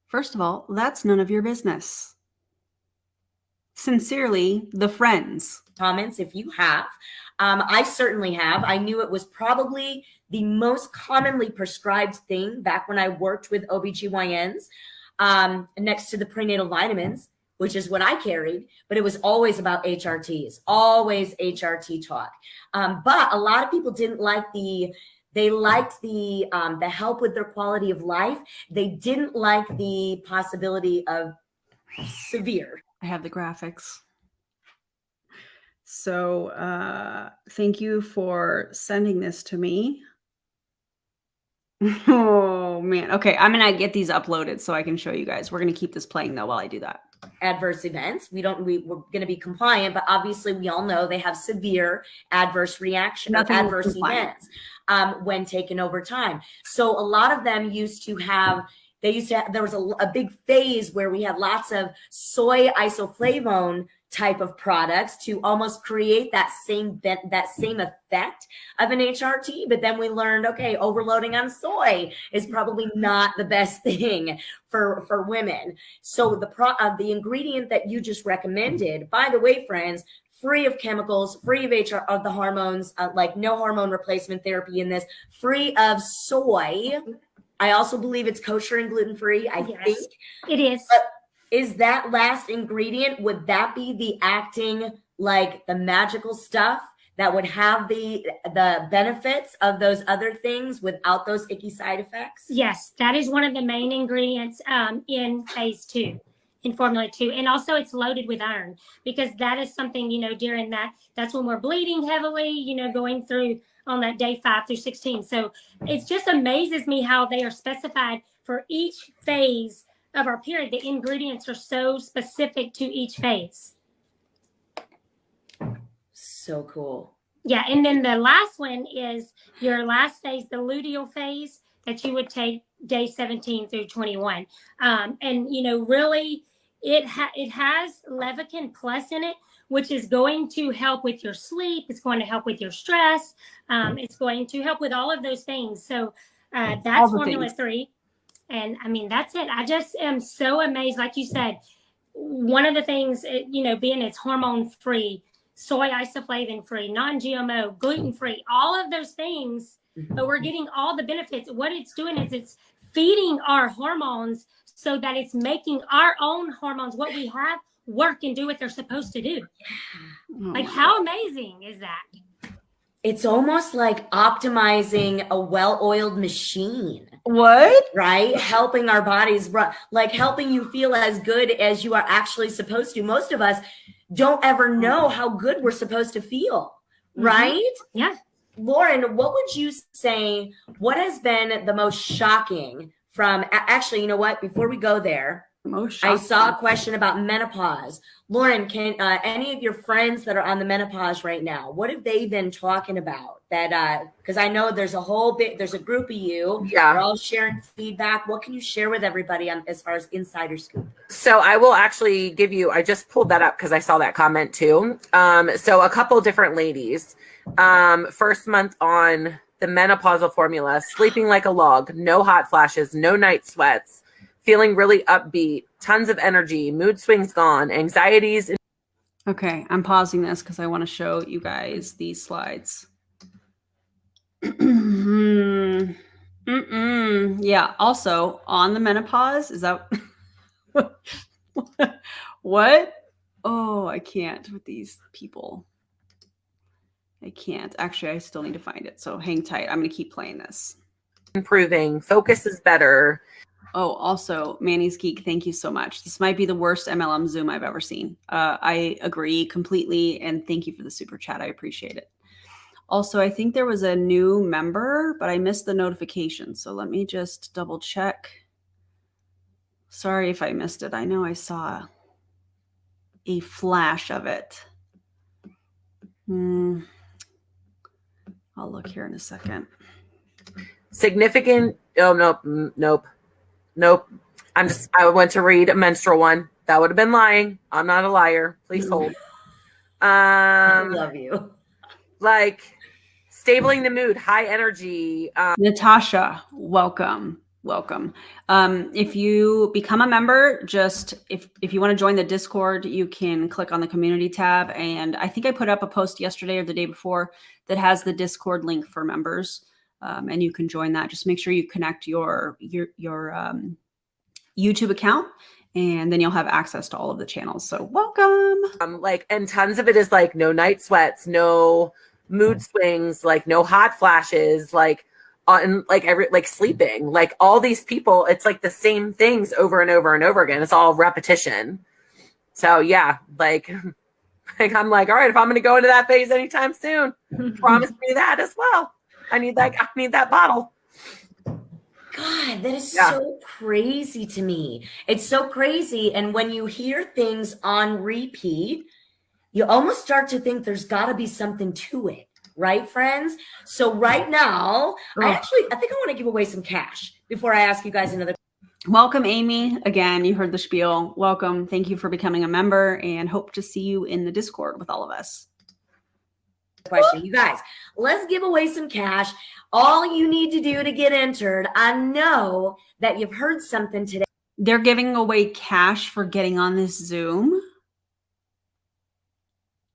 First of all, that's none of your business. Sincerely, the friends. comments if you have. I certainly have. I knew it was probably the most commonly prescribed thing back when I worked with OBGYNs, next to the prenatal vitamins, which is what I carried, but it was always about HRTs, always HRT talk. But a lot of people didn't like they liked the help with their quality of life. They didn't like the possibility of severe. I have the graphics. So thank you for sending this to me. Oh man. Okay, I'm gonna get these uploaded so I can show you guys. We're gonna keep this playing though while I do that. Adverse events. We're going to be compliant, but obviously we all know they have severe adverse reaction or adverse events when taken over time. So a lot of them there was a big phase where we had lots of soy isoflavone type of products to almost create that same effect of an HRT. But then we learned, okay, overloading on soy is probably not the best thing for women. So the ingredient that you just recommended, by the way, friends, free of chemicals, free of the hormones, like no hormone replacement therapy in this, free of soy. I also believe it's kosher and gluten-free. I think it is. But is that last ingredient, would that be the acting, like the magical stuff that would have the benefits of those other things without those icky side effects? Yes, that is one of the main ingredients in phase 2, in formula 2. And also it's loaded with iron, because that is something, during that's when we're bleeding heavily, going through on that day 5 through 16. So it just amazes me how they are specified for each phase of our period. The ingredients are so specific to each phase. So cool. Yeah, and then the last one is your last phase, the luteal phase, that you would take day 17 through 21. And really it has Levakin Plus in it, which is going to help with your sleep. It's going to help with your stress. It's going to help with all of those things. So that's formula 3. And I mean, that's it. I just am so amazed. Like you said, one of the things, being it's hormone free, soy isoflavin free, non-GMO, gluten free, all of those things, but we're getting all the benefits. What it's doing is it's feeding our hormones so that it's making our own hormones, what we have, work and do what they're supposed to do. Like, how amazing is that? It's almost like optimizing a well-oiled machine. What? Right? Helping our bodies run, like helping you feel as good as you are actually supposed to. Most of us don't ever know how good we're supposed to feel, right? Yeah. Lauren, what would you say, what has been the most shocking from, actually, you know what, before we go there, I saw a question about menopause. Lauren, can any of your friends that are on the menopause right now, what have they been talking about? That because I know there's a group of you. Yeah. We're all sharing feedback. What can you share with everybody as far as insider scoop? So I will actually give you, I just pulled that up because I saw that comment too. So a couple different ladies, first month on the menopausal formula, sleeping like a log, no hot flashes, no night sweats, feeling really upbeat, tons of energy, mood swings gone, anxieties. Okay, I'm pausing this because I want to show you guys these slides. Yeah, also on the menopause, is that What? Oh, I can't with these people. I can't. Actually, I still need to find it. So hang tight. I'm going to keep playing this. Improving. Focus is better. Oh, also, Manny's Geek, thank you so much. This might be the worst MLM Zoom I've ever seen. I agree completely. And thank you for the super chat. I appreciate it. Also, I think there was a new member, but I missed the notification. So let me just double check. Sorry if I missed it. I know I saw a flash of it. I'll look here in a second. Significant. Oh, nope. I went to read a menstrual one. That would have been lying. I'm not a liar. Please hold. I love you. Like stabling the mood, high energy. Natasha, welcome. If you become a member, just if you want to join the Discord, you can click on the community tab. And I think I put up a post yesterday or the day before that has the Discord link for members. And you can join that. Just make sure you connect your YouTube account, and then you'll have access to all of the channels. So welcome. And tons of it is like no night sweats, no mood swings, like no hot flashes, like on like sleeping, like all these people, it's like the same things over and over and over again. It's all repetition. So yeah, like I'm like, all right, if I'm going to go into that phase anytime soon, promise me that as well. I need that bottle. God, that is so crazy to me. It's so crazy. And when you hear things on repeat, you almost start to think there's got to be something to it. Right, friends? So right now, I think I want to give away some cash before I ask you guys another question. Welcome, Amy. Again, you heard the spiel. Welcome. Thank you for becoming a member, and hope to see you in the Discord with all of us. You guys, let's give away some cash. All you need to do to get entered, I know that you've heard something today. They're giving away cash for getting on this Zoom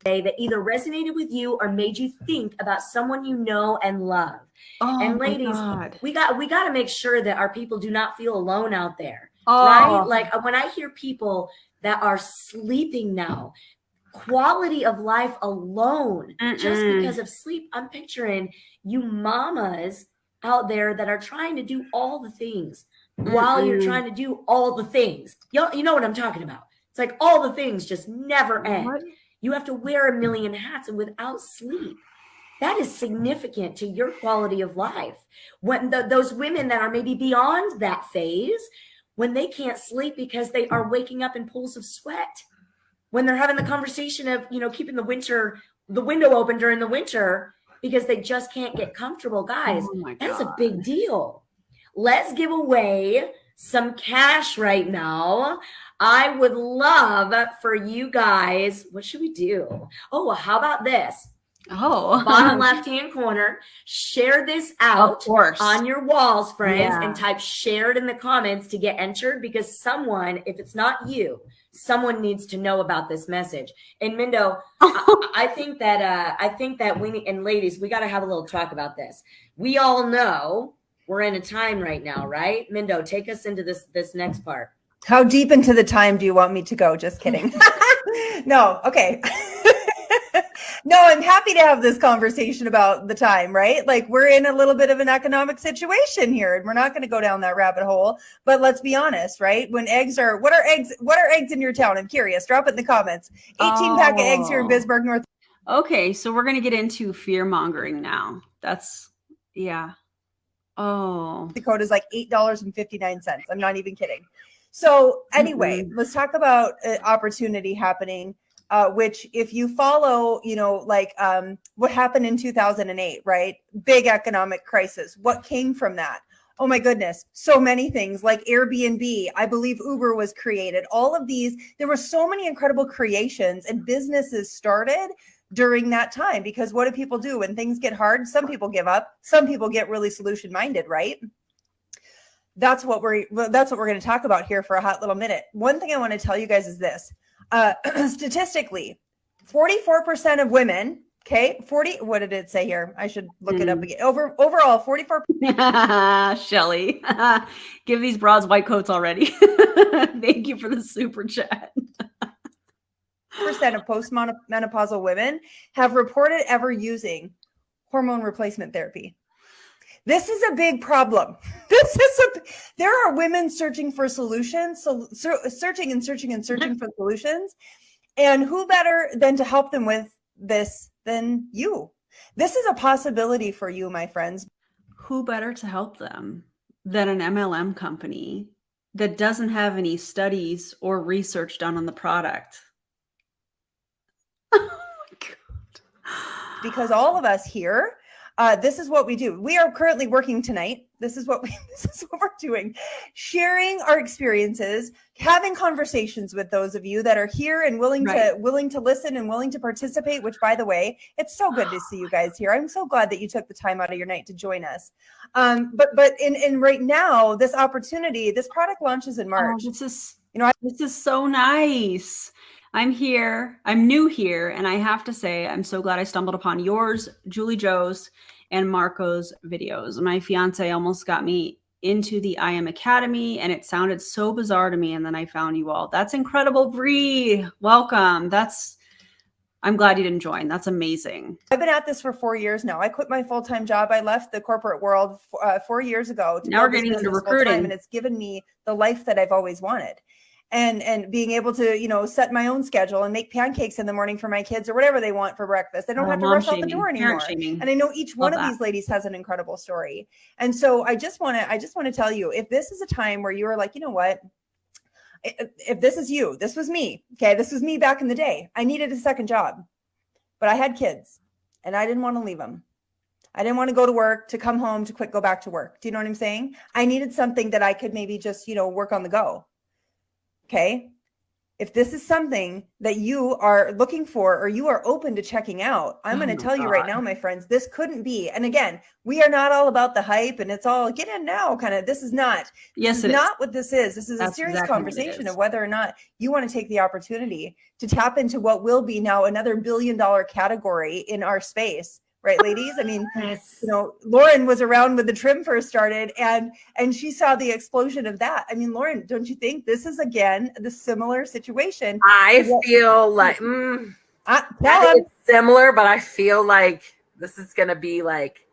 That either resonated with you or made you think about someone you know and love. And ladies, we got to make sure that our people do not feel alone out there, right? Like when I hear people that are sleeping now, quality of life alone, just because of sleep, I'm picturing you mamas out there that are trying to do all the things while you're trying to do all the things. You know what I'm talking about? It's like all the things just never end. What? You have to wear a million hats, and without sleep, that is significant to your quality of life. When those women that are maybe beyond that phase, when they can't sleep because they are waking up in pools of sweat, when they're having the conversation of, keeping the window open during the winter because they just can't get comfortable, guys, that's a big deal. Let's give away some cash right now. I would love for you guys. What should we do? Oh, well, how about this? Bottom left-hand corner, share this out on your walls, friends, and type shared in the comments to get entered, because someone, if it's not you, someone needs to know about this message. And Mindo, I think that we need, and ladies, we got to have a little talk about this. We all know we're in a time right now, right? Mindo, take us into this next part. How deep into the time do you want me to go? Just kidding. No. Okay. No, I'm happy to have this conversation about the time, right? Like, we're in a little bit of an economic situation here, and we're not going to go down that rabbit hole, but let's be honest, right? When what are eggs in your town? I'm curious. Drop it in the comments. 18 pack of eggs here in Bismarck, North. Okay. So we're going to get into fear mongering now. Dakota's like $8.59. I'm not even kidding. So anyway, let's talk about opportunity happening. Which, if you follow, what happened in 2008, right? Big economic crisis. What came from that? Oh my goodness. So many things, like Airbnb. I believe Uber was created. All of these, there were so many incredible creations and businesses started during that time, because what do people do when things get hard? Some people give up. Some people get really solution minded, right? That's what we're going to talk about here for a hot little minute. One thing I want to tell you guys is this. Statistically, 44% of women Okay. 40. What did it say here? I should look it up again. Overall, 44% Shelly, give these broads white coats already. Thank you for the super chat. of postmenopausal women have reported ever using hormone replacement therapy. This is a big problem. There are women searching for solutions, searching for solutions. And who better than to help them with this than you? This is a possibility for you, my friends. Who better to help them than an MLM company that doesn't have any studies or research done on the product? Oh my God. Because all of us here, this is what we do. We are currently working tonight. This is what we're doing, sharing our experiences, having conversations with those of you that are here and willing to listen and willing to participate. Which, by the way, it's so good to see you guys here. I'm so glad that you took the time out of your night to join us. But in right now, this opportunity, this product launches in March. Oh, this is so nice. I'm here. I'm new here. And I have to say, I'm so glad I stumbled upon yours, Julie Joe's, and Marco's videos. My fiance almost got me into the I Am Academy, and it sounded so bizarre to me. And then I found you all. That's incredible, Bree. Welcome. I'm glad you didn't join. That's amazing. I've been at this for 4 years now. I quit my full-time job. I left the corporate world 4 years ago. Now we're getting into recruiting, and it's given me the life that I've always wanted. And being able to, set my own schedule and make pancakes in the morning for my kids or whatever they want for breakfast. They don't have to rush out the door anymore. And I know each one of these ladies has an incredible story. And so I just want to tell you, if this is a time where you are like, you know what, if this is you, this was me. Okay. This was me back in the day. I needed a second job, but I had kids and I didn't want to leave them. I didn't want to go to work, to come home, to go back to work. Do you know what I'm saying? I needed something that I could maybe just, work on the go. Okay. If this is something that you are looking for or you are open to checking out, I'm going to tell you right now, my friends, this couldn't be. And again, we are not all about the hype and it's all get in now kind of. This is not what this is. This is a serious conversation of whether or not you want to take the opportunity to tap into what will be now another $1 billion category in our space. Right, ladies? I mean, Lauren was around when the trim first started and she saw the explosion of that. I mean, Lauren, don't you think this is, again, the similar situation? I feel like it's similar, but I feel like this is going to be like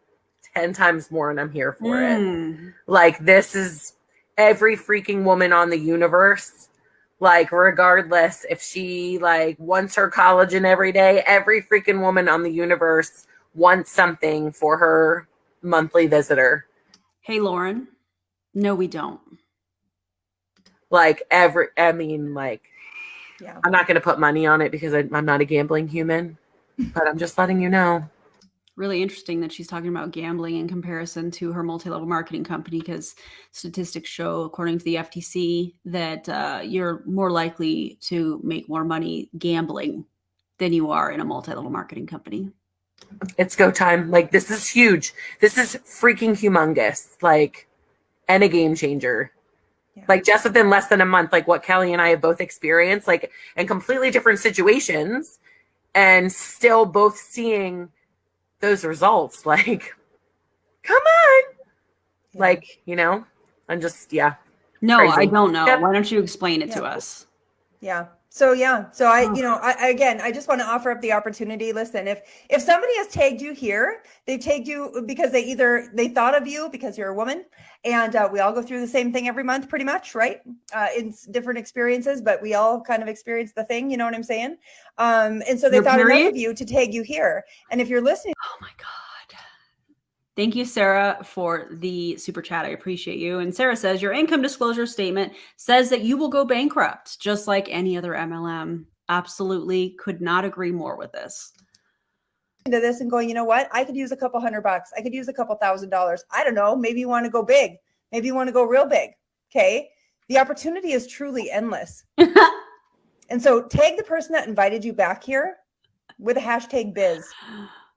10 times more and I'm here for it. Like, this is every freaking woman on the universe. Like, regardless if she wants her collagen every day, every freaking woman on the universe wants something for her monthly visitor. Hey, Lauren. No, we don't. I'm not going to put money on it because I'm not a gambling human, but I'm just letting you know. Really interesting that she's talking about gambling in comparison to her multi-level marketing company, because statistics show, according to the FTC, that you're more likely to make more money gambling than you are in a multi-level marketing company. It's go time. This is huge. This is freaking humongous. And a game changer. Yeah. Just within less than a month, what Kelly and I have both experienced, in completely different situations, and still both seeing those results. Come on. Yeah. I'm just, No, crazy. I don't know. Yep. Why don't you explain it to us? Yeah. So I just want to offer up the opportunity. Listen, if somebody has tagged you here, they've tagged you because they thought of you because you're a woman, and we all go through the same thing every month, pretty much, right? In different experiences, but we all kind of experience the thing. You know what I'm saying? And so they thought enough of you to tag you here. And if you're listening, oh my God. Thank you, Sarah, for the super chat. I appreciate you. And Sarah says, your income disclosure statement says that you will go bankrupt, just like any other MLM. Absolutely could not agree more with this. To this and going, you know what? I could use a couple $100. I could use a couple $1,000. I don't know. Maybe you want to go big. Maybe you want to go real big. Okay. The opportunity is truly endless. And so tag the person that invited you back here with a hashtag biz.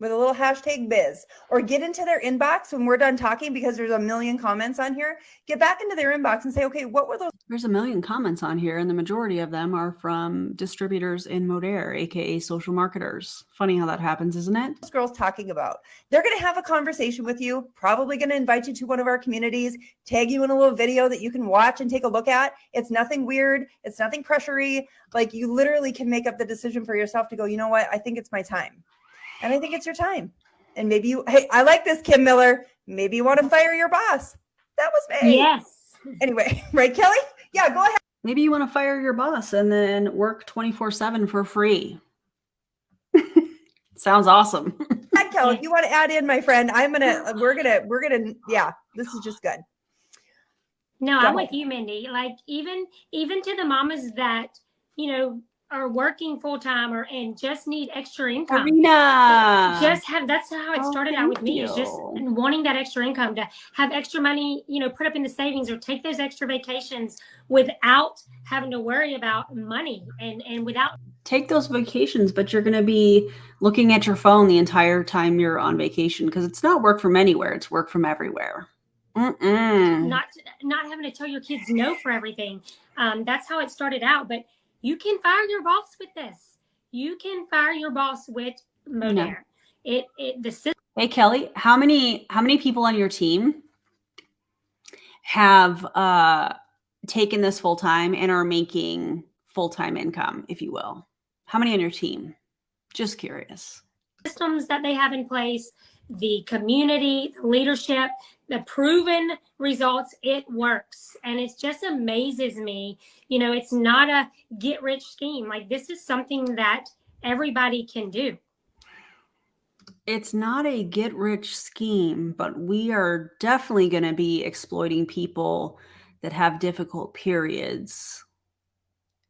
with a little hashtag biz, or get into their inbox when we're done talking, because there's a million comments on here. Get back into their inbox and say, okay, what were those There's a million comments on here, and the majority of them are from distributors in Modere, aka social marketers. Funny how that happens, isn't it? girls talking about? They're going to have a conversation with you, probably going to invite you to one of our communities, tag you in a little video that you can watch and take a look at. It's nothing weird. It's nothing pressury. Like, you literally can make up the decision for yourself to go, you know what? I think it's my time. And I think it's your time. And maybe you, hey, I like this, Kim Miller. Maybe you want to fire your boss. That was me. Yes. Anyway, right, Kelly? Yeah, go ahead. Maybe you want to fire your boss and then work 24/7 for free. Sounds awesome. Kelly, if you want to add in, my friend, we're gonna, yeah, this is just good. No, Go I'm ahead. with you, Mindy. Like even to the mamas that, are working full time and just need extra income. Arena. That's how it started out with me, is just you. wanting that extra income, to have extra money, put up in the savings or take those extra vacations without having to worry about money and without Take those vacations, but you're going to be looking at your phone the entire time you're on vacation, because it's not work from anywhere. It's work from everywhere. not having to tell your kids no for everything. That's how it started out. But you can fire your boss with this. You can fire your boss with Modere. No. Hey, Kelly, how many people on your team have taken this full time and are making full-time income, if you will? How many on your team? Just curious. Systems that they have in place, the community, the leadership, the proven results, it works. And it just amazes me. It's not a get-rich scheme. Like, this is something that everybody can do. It's not a get-rich scheme, but we are definitely going to be exploiting people that have difficult periods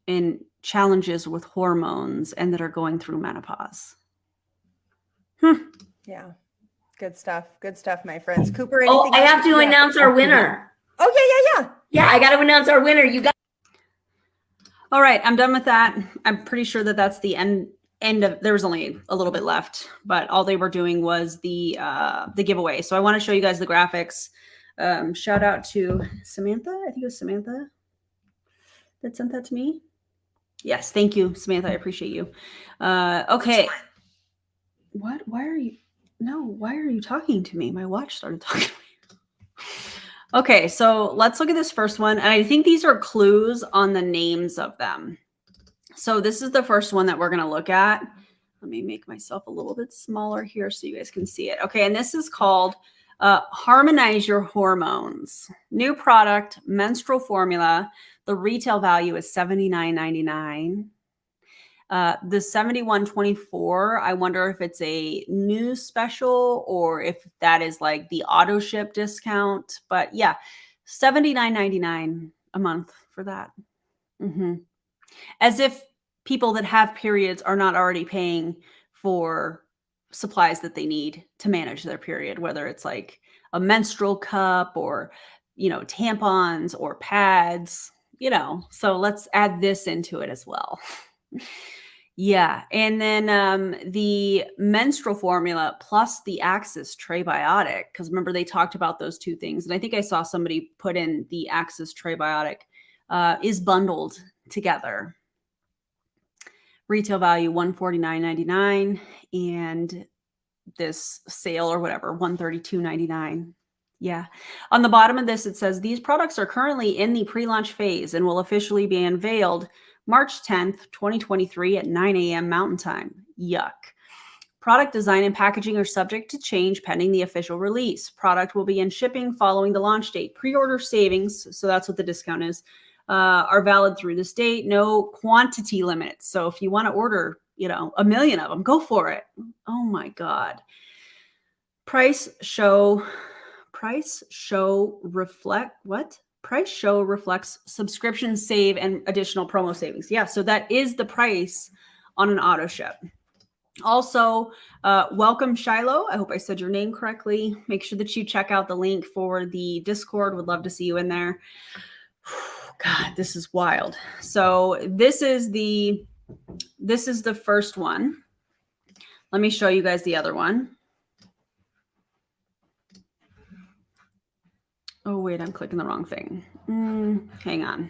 and challenges with hormones and that are going through menopause. Yeah. Good stuff. Good stuff, my friends. Cooper, Oh, anything I else have you to wanna- announce our winner. Oh, yeah. Yeah, I got to announce our winner. You got. All right, I'm done with that. I'm pretty sure that that's the end of, there was only a little bit left, but all they were doing was the giveaway. So I want to show you guys the graphics. Shout out to Samantha. I think it was Samantha that sent that to me. Yes, thank you, Samantha. I appreciate you. Okay. What? Why are you talking to me? My watch started talking to me. Okay, so let's look at this first one. And I think these are clues on the names of them. So this is the first one that we're going to look at. Let me make myself a little bit smaller here so you guys can see it. Okay, and this is called Harmonize Your Hormones. New product, menstrual formula. The retail value is $79.99. The $71.24, I wonder if it's a new special or if that is like the auto ship discount. But yeah, $79.99 a month for that. As if people that have periods are not already paying for supplies that they need to manage their period, whether it's like a menstrual cup or, tampons or pads, so let's add this into it as well. Yeah. And then the menstrual formula plus the Axis Trebiotic, because remember they talked about those two things. And I think I saw somebody put in the Axis Trebiotic is bundled together. Retail value $149.99 and this sale or whatever, $132.99. Yeah. On the bottom of this, it says these products are currently in the pre-launch phase and will officially be unveiled March 10th, 2023 at 9 a.m. Mountain Time. Yuck. Product design and packaging are subject to change pending the official release. Product will begin shipping following the launch date. Pre-order savings, so that's what the discount is, are valid through this date. No quantity limits. So if you want to order, 1 million of them, go for it. Oh my God. Price show reflects subscription save and additional promo savings. Yeah, so that is the price on an auto ship. Also, welcome Shiloh. I hope I said your name correctly. Make sure that you check out the link for the Discord. Would love to see you in there. God, this is wild. So this is the first one. Let me show you guys the other one. Oh, wait, I'm clicking the wrong thing. Hang on.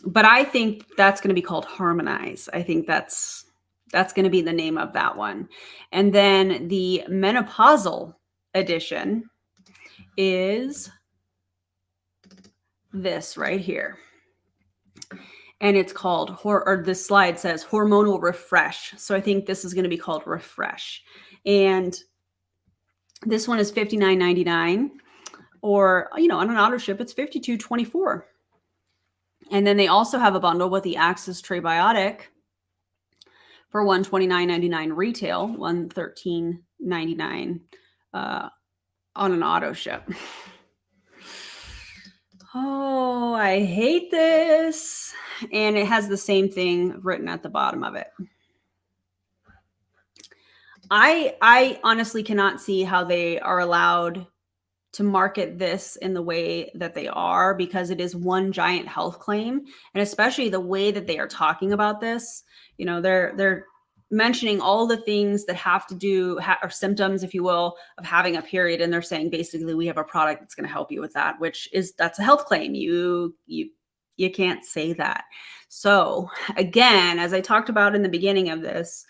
But I think that's going to be called Harmonize. I think that's going to be the name of that one. And then the menopausal edition is this right here. And it's called, or this slide says hormonal refresh. So I think this is going to be called Refresh. And this one is $59.99, or, you know, on an auto ship, it's $52.24. And then they also have a bundle with the Axis Trebiotic for $129.99 retail, $113.99 on an auto ship. Oh, I hate this. And it has the same thing written at the bottom of it. I honestly cannot see how they are allowed to market this in the way that they are, because it is one giant health claim. And especially the way that they are talking about this, you know, they're mentioning all the things that have to do or symptoms, if you will, of having a period. And they're saying, basically, we have a product that's going to help you with that, that's a health claim. You can't say that. So again, as I talked about in the beginning of this,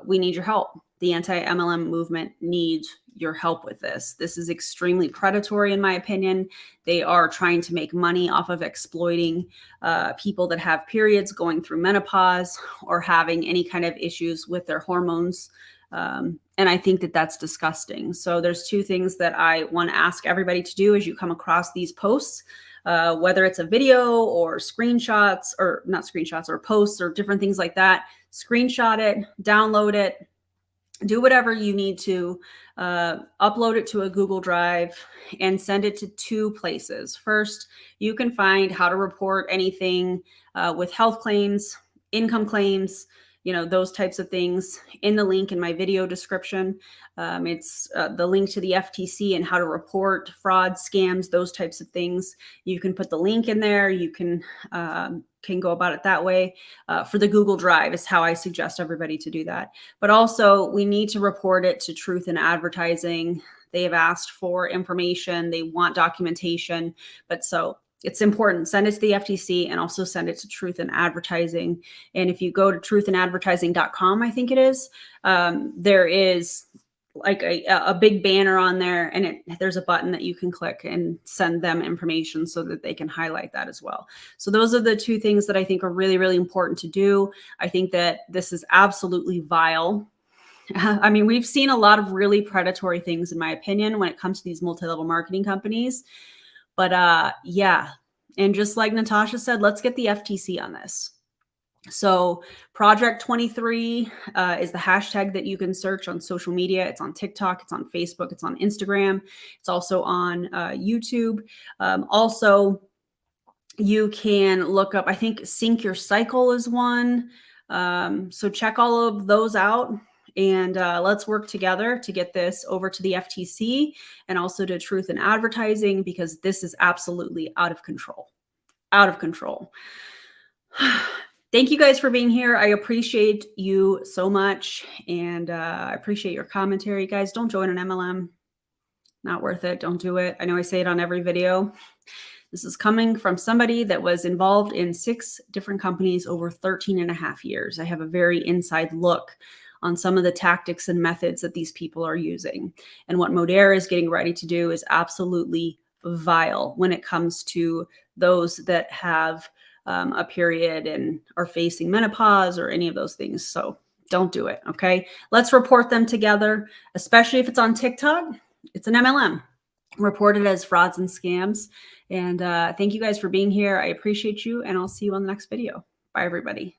we need your help. The anti-MLM movement needs your help with this. This is extremely predatory, in my opinion. They are trying to make money off of exploiting people that have periods, going through menopause, or having any kind of issues with their hormones. And I think that that's disgusting. So there's two things that I want to ask everybody to do as you come across these posts, whether it's a video or screenshots, or not screenshots, or posts or different things like that. Screenshot it, download it, do whatever you need to, upload it to a Google Drive and send it to two places. First, you can find how to report anything with health claims, income claims, you know, those types of things in the link in my video description. It's the link to the FTC and how to report fraud, scams, those types of things. You can put the link in there. You can go about it that way. For the Google Drive is how I suggest everybody to do that. But also, we need to report it to Truth in Advertising. They have asked for information. They want documentation. But so it's important. Send it to the FTC and also send it to Truth in Advertising. And if you go to truthinadvertising.com, I think it is, there is like a big banner on there, and there's a button that you can click and send them information so that they can highlight that as well. So those are the two things that I think are really, really important to do. I think that this is absolutely vile. I mean, we've seen a lot of really predatory things, in my opinion, when it comes to these multi-level marketing companies. But yeah, and just like Natasha said, let's get the FTC on this. So Project 23 is the hashtag that you can search on social media. It's on TikTok, it's on Facebook, it's on Instagram. It's also on YouTube. Also, you can look up, I think Sync Your Cycle is one. So check all of those out. And let's work together to get this over to the FTC and also to Truth in Advertising, because this is absolutely out of control. Out of control. Thank you guys for being here. I appreciate you so much. And I appreciate your commentary. Guys, don't join an MLM. Not worth it. Don't do it. I know I say it on every video. This is coming from somebody that was involved in 6 different companies over 13 and a half years. I have a very inside look on some of the tactics and methods that these people are using. And what Modere is getting ready to do is absolutely vile when it comes to those that have a period and are facing menopause or any of those things. So don't do it. Okay. Let's report them together, especially if it's on TikTok. It's an MLM. Report it as frauds and scams. And thank you guys for being here. I appreciate you, and I'll see you on the next video. Bye, everybody.